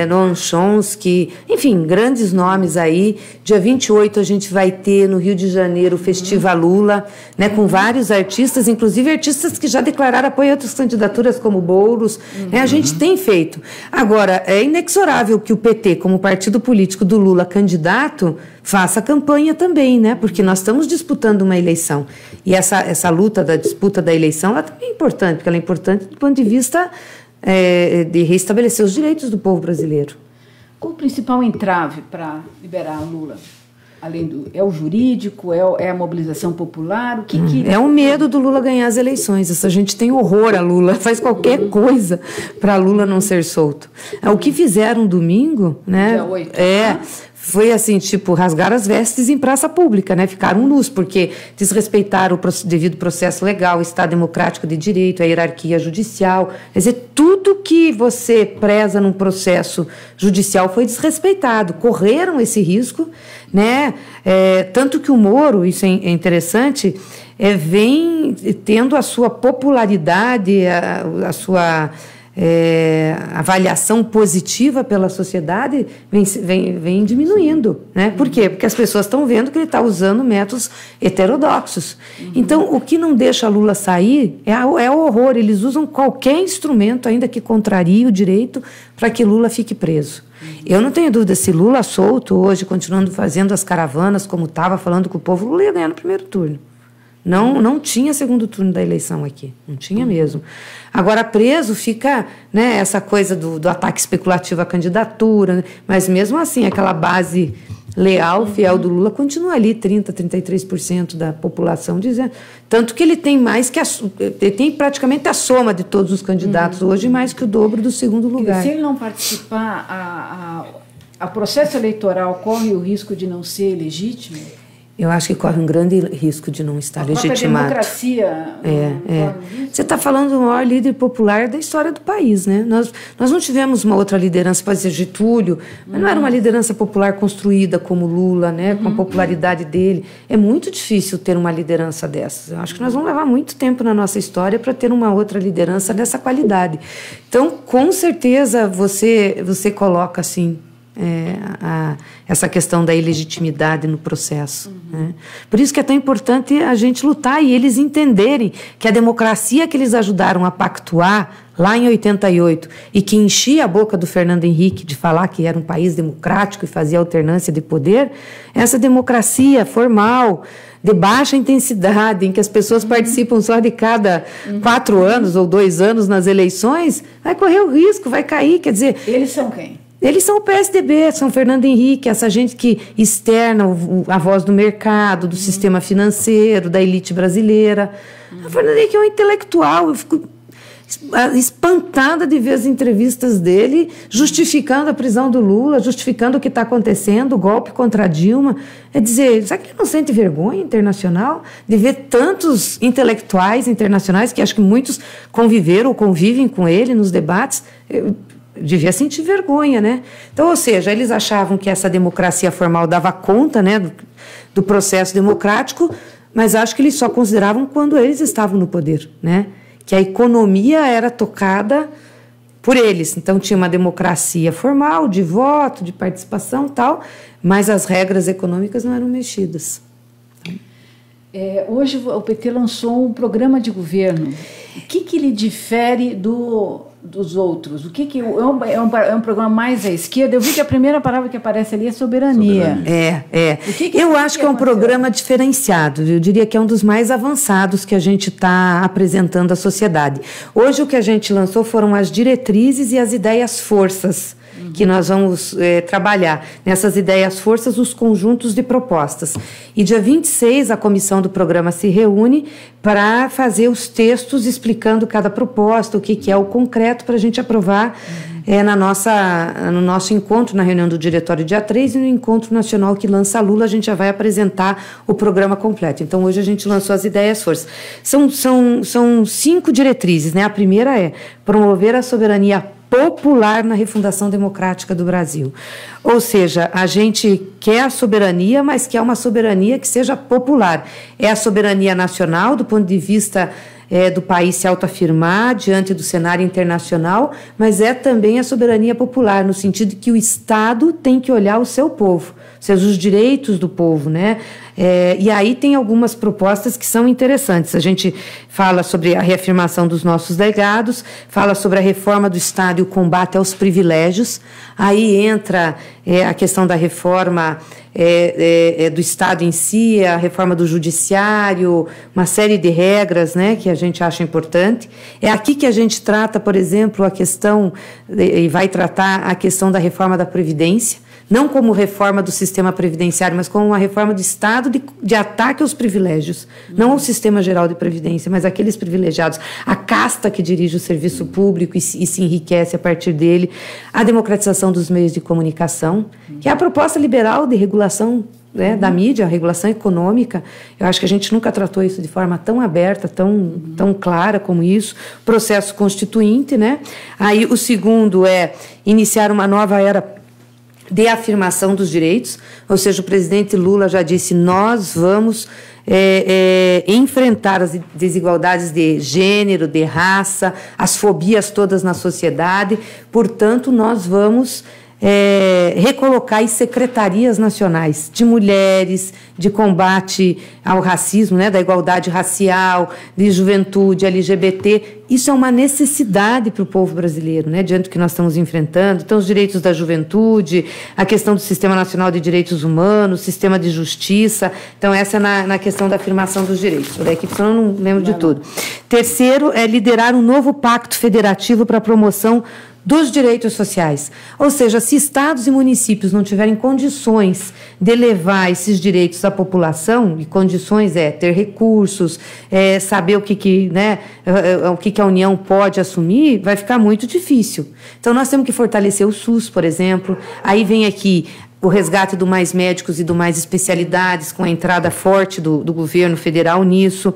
Noam Chomsky, enfim, grandes nomes aí. Dia 28 a gente vai ter no Rio de Janeiro o Festival Lula, né, com vários artistas, inclusive artistas que já declararam apoio a outras candidaturas como Boulos. Né, a gente tem feito. Agora, é inexorável que o PT, como partido político do Lula candidato, faça campanha também, né, porque nós estamos disputando uma eleição. E essa luta da disputa da eleição, ela também é importante, porque ela é importante do ponto de vista de restabelecer os direitos do povo brasileiro. Qual o principal entrave para liberar Lula? É o jurídico, é a mobilização popular? É o medo do Lula ganhar as eleições. Essa gente tem horror a Lula, faz qualquer coisa para Lula não ser solto. O que fizeram domingo, né? Dia 8. Foi assim, tipo, rasgar as vestes em praça pública, né? Ficaram nus, porque desrespeitaram o devido processo legal, o Estado democrático de direito, a hierarquia judicial. Quer dizer, tudo que você preza num processo judicial foi desrespeitado. Correram esse risco, né? Tanto que o Moro, isso é interessante, vem tendo a sua popularidade, a sua avaliação positiva pela sociedade vem diminuindo, né? Por quê? Porque as pessoas estão vendo que ele está usando métodos heterodoxos. Então, o que não deixa Lula sair é o horror. Eles usam qualquer instrumento, ainda que contrarie o direito, para que Lula fique preso. Eu não tenho dúvida, se Lula solto hoje, continuando fazendo as caravanas como estava, falando com o povo, Lula ia ganhar no primeiro turno. Não tinha segundo turno da eleição aqui, não tinha mesmo. Agora, preso fica, né, essa coisa do ataque especulativo à candidatura, né? Mas mesmo assim, aquela base leal, fiel do Lula, continua ali, 30%, 33% da população dizendo. Tanto que ele tem mais que ele tem praticamente a soma de todos os candidatos hoje, mais que o dobro do segundo lugar. Se ele não participar, a processo eleitoral corre o risco de não ser legítimo? Eu acho que corre um grande risco de não estar legitimado. A democracia... Você está falando do maior líder popular da história do país, né? Nós não tivemos uma outra liderança, pode ser Getúlio, mas não era uma liderança popular construída como Lula, né? Com a popularidade dele. É muito difícil ter uma liderança dessas. Eu acho que nós vamos levar muito tempo na nossa história para ter uma outra liderança dessa qualidade. Então, com certeza, você coloca assim... essa questão da ilegitimidade no processo. Né? Por isso que é tão importante a gente lutar e eles entenderem que a democracia que eles ajudaram a pactuar lá em 88 e que enchia a boca do Fernando Henrique de falar que era um país democrático e fazia alternância de poder, essa democracia formal, de baixa intensidade, em que as pessoas participam só de cada 4 anos ou 2 anos nas eleições, vai correr o risco, vai cair, quer dizer... Eles são quem? Eles são o PSDB, são Fernando Henrique, essa gente que externa a voz do mercado, do sistema financeiro, da elite brasileira. O Fernando Henrique é um intelectual. espantada de ver as entrevistas dele, justificando a prisão do Lula, justificando o que está acontecendo, o golpe contra a Dilma. É dizer, será que ele não sente vergonha internacional de ver tantos intelectuais internacionais, que acho que muitos conviveram ou convivem com ele nos debates? Devia sentir vergonha, né? Então, ou seja, eles achavam que essa democracia formal dava conta, né, do processo democrático, mas acho que eles só consideravam quando eles estavam no poder, né? Que a economia era tocada por eles. Então, tinha uma democracia formal, de voto, de participação e tal, mas as regras econômicas não eram mexidas. Hoje o PT lançou um programa de governo. O que ele difere dos outros? O que é um programa mais à esquerda? Eu vi que a primeira palavra que aparece ali é soberania. Eu acho que é um programa diferenciado. Eu diria que é um dos mais avançados que a gente está apresentando à sociedade. Hoje o que a gente lançou foram as diretrizes e as ideias-forças que nós vamos trabalhar. Nessas ideias-forças, os conjuntos de propostas. E dia 26, a comissão do programa se reúne para fazer os textos explicando cada proposta, o que é o concreto, para a gente aprovar no nosso encontro, na reunião do diretório dia 3, e no encontro nacional que lança a Lula, a gente já vai apresentar o programa completo. Então, hoje a gente lançou as ideias-forças. São 5 diretrizes, né? A primeira é promover a soberania popular na refundação democrática do Brasil. Ou seja, a gente quer a soberania, mas quer uma soberania que seja popular. É a soberania nacional, do ponto de vista do país se autoafirmar diante do cenário internacional, mas é também a soberania popular, no sentido de que o Estado tem que olhar o seu povo, ou seja, os direitos do povo, né? E aí tem algumas propostas que são interessantes. A gente fala sobre a reafirmação dos nossos legados, fala sobre a reforma do Estado e o combate aos privilégios. Aí entra a questão da reforma do Estado em si, a reforma do judiciário, uma série de regras, né, que a gente acha importante. É aqui que a gente trata, por exemplo, a questão, e vai tratar a questão da reforma da Previdência, não como reforma do sistema previdenciário, mas como uma reforma do Estado de ataque aos privilégios, não ao sistema geral de previdência, mas aqueles privilegiados, a casta que dirige o serviço público e se enriquece a partir dele, a democratização dos meios de comunicação, que é a proposta liberal de regulação, né, da mídia, a regulação econômica. Eu acho que a gente nunca tratou isso de forma tão aberta, tão clara como isso. Processo constituinte, né? Aí o segundo é iniciar uma nova era de afirmação dos direitos, ou seja, o presidente Lula já disse, nós vamos enfrentar as desigualdades de gênero, de raça, as fobias todas na sociedade, portanto, nós vamos recolocar as secretarias nacionais de mulheres, de combate ao racismo, né, da igualdade racial, de juventude, LGBT. Isso é uma necessidade para o povo brasileiro, né, diante do que nós estamos enfrentando. Então, os direitos da juventude, a questão do Sistema Nacional de Direitos Humanos, sistema de justiça. Então, essa é na questão da afirmação dos direitos. Da equipe, eu não lembro de tudo. Terceiro, é liderar um novo pacto federativo para a promoção dos direitos sociais. Ou seja, se estados e municípios não tiverem condições de levar esses direitos à população, e condições ter recursos, saber o que a União pode assumir, vai ficar muito difícil. Então, nós temos que fortalecer o SUS, por exemplo. Aí vem aqui o resgate do mais médicos e do mais especialidades, com a entrada forte do governo federal nisso.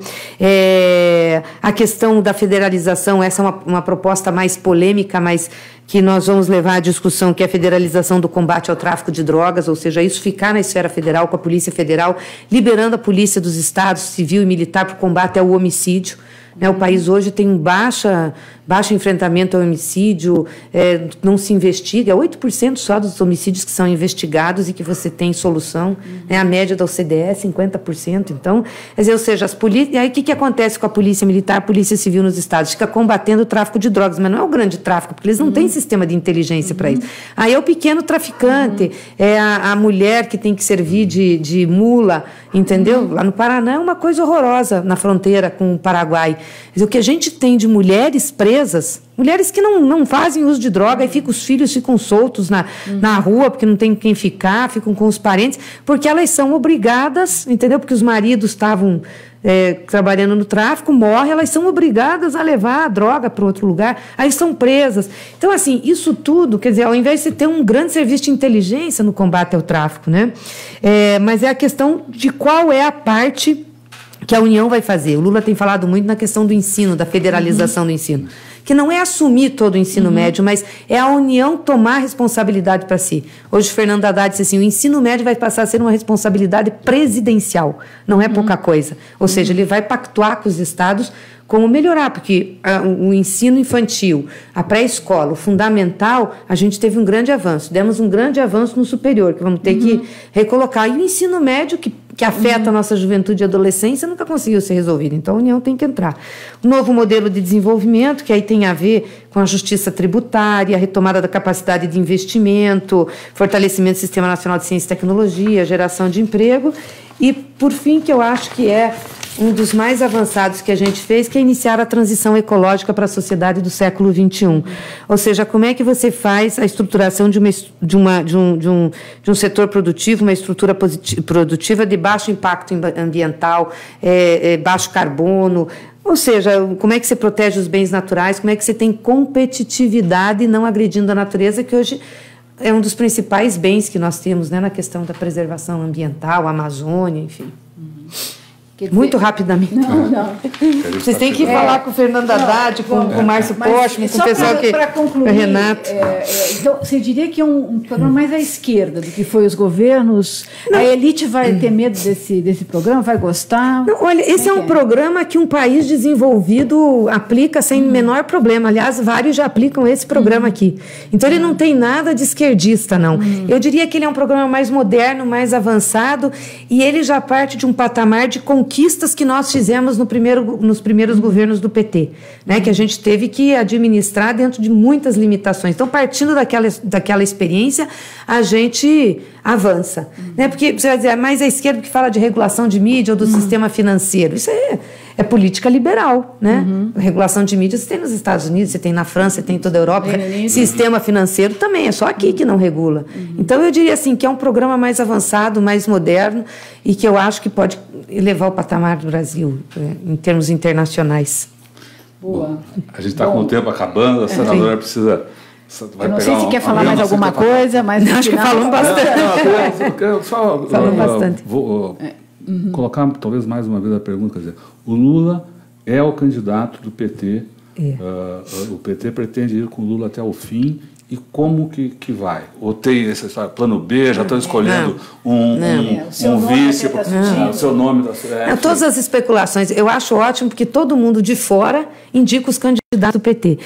A questão da federalização, essa é uma proposta mais polêmica, mas que nós vamos levar à discussão, que é a federalização do combate ao tráfico de drogas, ou seja, isso ficar na esfera federal, com a Polícia Federal, liberando a polícia dos estados, civil e militar, para o combate ao homicídio. O país hoje tem um baixo enfrentamento ao homicídio, não se investiga, 8% só dos homicídios que são investigados e que você tem solução, a média da OCDE é 50%. Então, quer dizer, ou seja, e aí o que acontece com a polícia militar, a polícia civil nos estados? Fica combatendo o tráfico de drogas, mas não é o grande tráfico, porque eles não têm sistema de inteligência para isso. Aí é o pequeno traficante, é a mulher que tem que servir de mula, entendeu? Lá no Paraná é uma coisa horrorosa, na fronteira com o Paraguai. O que a gente tem de mulheres presas, mulheres que não fazem uso de droga, e os filhos ficam soltos na rua, porque não tem quem ficar, ficam com os parentes, porque elas são obrigadas, entendeu? Porque os maridos estavam trabalhando no tráfico, morrem, elas são obrigadas a levar a droga para outro lugar, aí são presas. Então, assim, isso tudo, quer dizer, ao invés de você ter um grande serviço de inteligência no combate ao tráfico, né? Mas é a questão de qual é a parte que a União vai fazer. O Lula tem falado muito na questão do ensino, da federalização do ensino, que não é assumir todo o ensino médio, mas é a União tomar responsabilidade para si. Hoje, Fernando Haddad disse assim, o ensino médio vai passar a ser uma responsabilidade presidencial, não é pouca coisa. Ou seja, ele vai pactuar com os estados como melhorar, porque o ensino infantil, a pré-escola, o fundamental, a gente teve um grande avanço. Demos um grande avanço no superior, que vamos ter que recolocar. E o ensino médio, que afeta a nossa juventude e adolescência, nunca conseguiu ser resolvido. Então, a União tem que entrar. O novo modelo de desenvolvimento, que aí tem a ver com a justiça tributária, a retomada da capacidade de investimento, fortalecimento do Sistema Nacional de Ciência e Tecnologia, geração de emprego. E, por fim, que eu acho que é um dos mais avançados que a gente fez, que é iniciar a transição ecológica para a sociedade do século XXI. Ou seja, como é que você faz a estruturação de um setor produtivo, uma estrutura produtiva de baixo impacto ambiental, baixo carbono, ou seja, como é que você protege os bens naturais, como é que você tem competitividade não agredindo a natureza, que hoje é um dos principais bens que nós temos, né, na questão da preservação ambiental, a Amazônia, enfim. Muito rapidamente. Não. Vocês têm que falar com o Fernando Haddad, com o Márcio Postman, com o pessoal que... Para concluir, o Renato. Então, você diria que é um programa mais à esquerda do que foi os governos? Não. A elite vai ter medo desse programa? Vai gostar? Não, olha, esse é um programa que um país desenvolvido aplica sem menor problema. Aliás, vários já aplicam esse programa aqui. Então, ele não tem nada de esquerdista, não. Eu diria que ele é um programa mais moderno, mais avançado, e ele já parte de um patamar de conquistas que nós fizemos nos primeiros governos do PT, né, que a gente teve que administrar dentro de muitas limitações. Então, partindo daquela experiência, a gente avança. Né, porque você vai dizer, mais à esquerda que fala de regulação de mídia ou do sistema financeiro. Isso é política liberal. Né? Regulação de mídia você tem nos Estados Unidos, você tem na França, você tem em toda a Europa. Sistema financeiro também, é só aqui que não regula. Então, eu diria assim, que é um programa mais avançado, mais moderno, e que eu acho que pode elevar o patamar do Brasil em termos internacionais. Boa. Bom, a gente está com o tempo acabando, a senadora precisa... Eu não sei se quer falar mais alguma coisa, mas... Acho que falamos bastante. Falamos bastante. Vou colocar talvez mais uma vez a pergunta, quer dizer, o Lula é o candidato do PT, o PT pretende ir com o Lula até o fim, e como que vai? Ou tem esse plano B, já estão escolhendo um vice, o seu nome... Todas as especulações, eu acho ótimo, porque todo mundo de fora indica os candidatos do PT.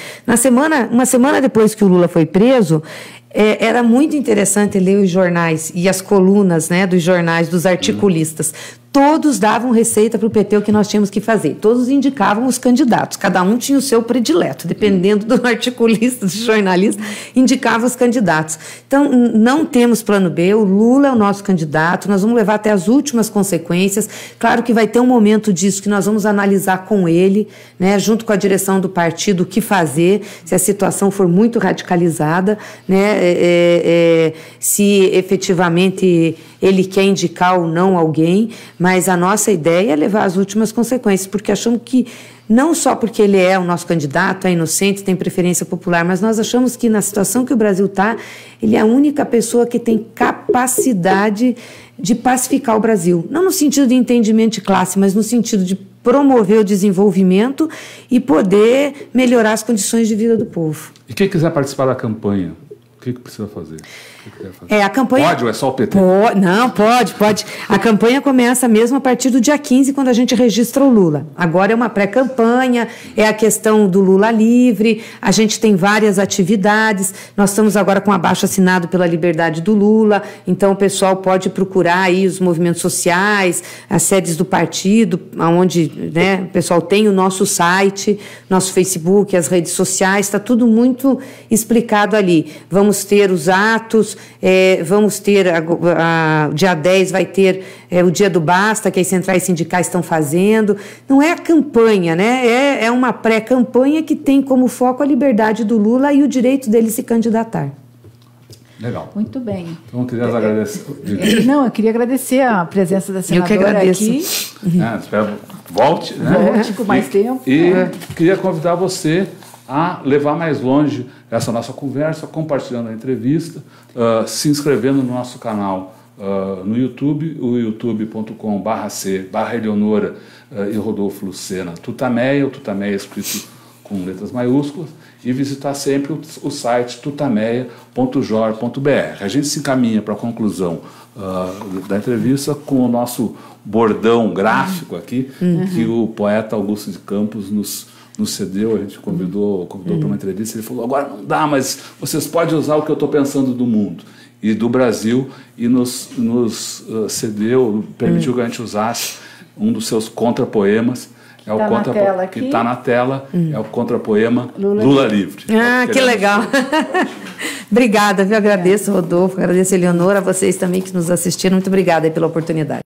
Uma semana depois que o Lula foi preso, era muito interessante ler os jornais e as colunas, né, dos jornais, dos articulistas. Todos davam receita para o PT o que nós tínhamos que fazer. Todos indicavam os candidatos. Cada um tinha o seu predileto. Dependendo do articulista, do jornalista, indicava os candidatos. Então, não temos plano B. O Lula é o nosso candidato. Nós vamos levar até as últimas consequências. Claro que vai ter um momento disso que nós vamos analisar com ele, né, junto com a direção do partido, o que fazer, se a situação for muito radicalizada, né, se efetivamente ele quer indicar ou não alguém, mas a nossa ideia é levar as últimas consequências, porque achamos que, não só porque ele é o nosso candidato, é inocente, tem preferência popular, mas nós achamos que na situação que o Brasil está, ele é a única pessoa que tem capacidade de pacificar o Brasil. Não no sentido de entendimento de classe, mas no sentido de promover o desenvolvimento e poder melhorar as condições de vida do povo. E quem quiser participar da campanha, o que precisa fazer? A campanha... Pode ou é só o PT? Não, pode. A campanha começa mesmo a partir do dia 15, quando a gente registra o Lula. Agora é uma pré-campanha, é a questão do Lula livre, a gente tem várias atividades, nós estamos agora com abaixo-assinado pela liberdade do Lula, então o pessoal pode procurar aí os movimentos sociais, as sedes do partido, onde, né, o pessoal tem o nosso site, nosso Facebook, as redes sociais, está tudo muito explicado ali. Vamos ter os atos, vamos ter, dia 10 vai ter o Dia do Basta, que as centrais sindicais estão fazendo. Não é a campanha, né? É uma pré-campanha que tem como foco a liberdade do Lula e o direito dele se candidatar. Legal. Muito bem. Então, eu queria agradecer. Eu queria agradecer a presença da senadora aqui. Espero volte, né? Volte com mais tempo. E queria convidar você a levar mais longe essa nossa conversa, compartilhando a entrevista, se inscrevendo no nosso canal no YouTube, o youtube.com/c/Eleonora e Rodolfo Lucena Tutameia, o Tutameia escrito com letras maiúsculas, e visitar sempre o site tutameia.jor.br. A gente se encaminha para a conclusão da entrevista com o nosso bordão gráfico aqui, que o poeta Augusto de Campos nos cedeu. A gente convidou para uma entrevista, ele falou: agora não dá, mas vocês podem usar o que eu estou pensando do mundo e do Brasil, e nos cedeu, permitiu que a gente usasse um dos seus contrapoemas. É o que está na tela, é o contrapoema Lula Livre. Ah, que legal. Obrigada, viu? Agradeço, Rodolfo, agradeço, Eleonora, a vocês também que nos assistiram. Muito obrigada aí pela oportunidade.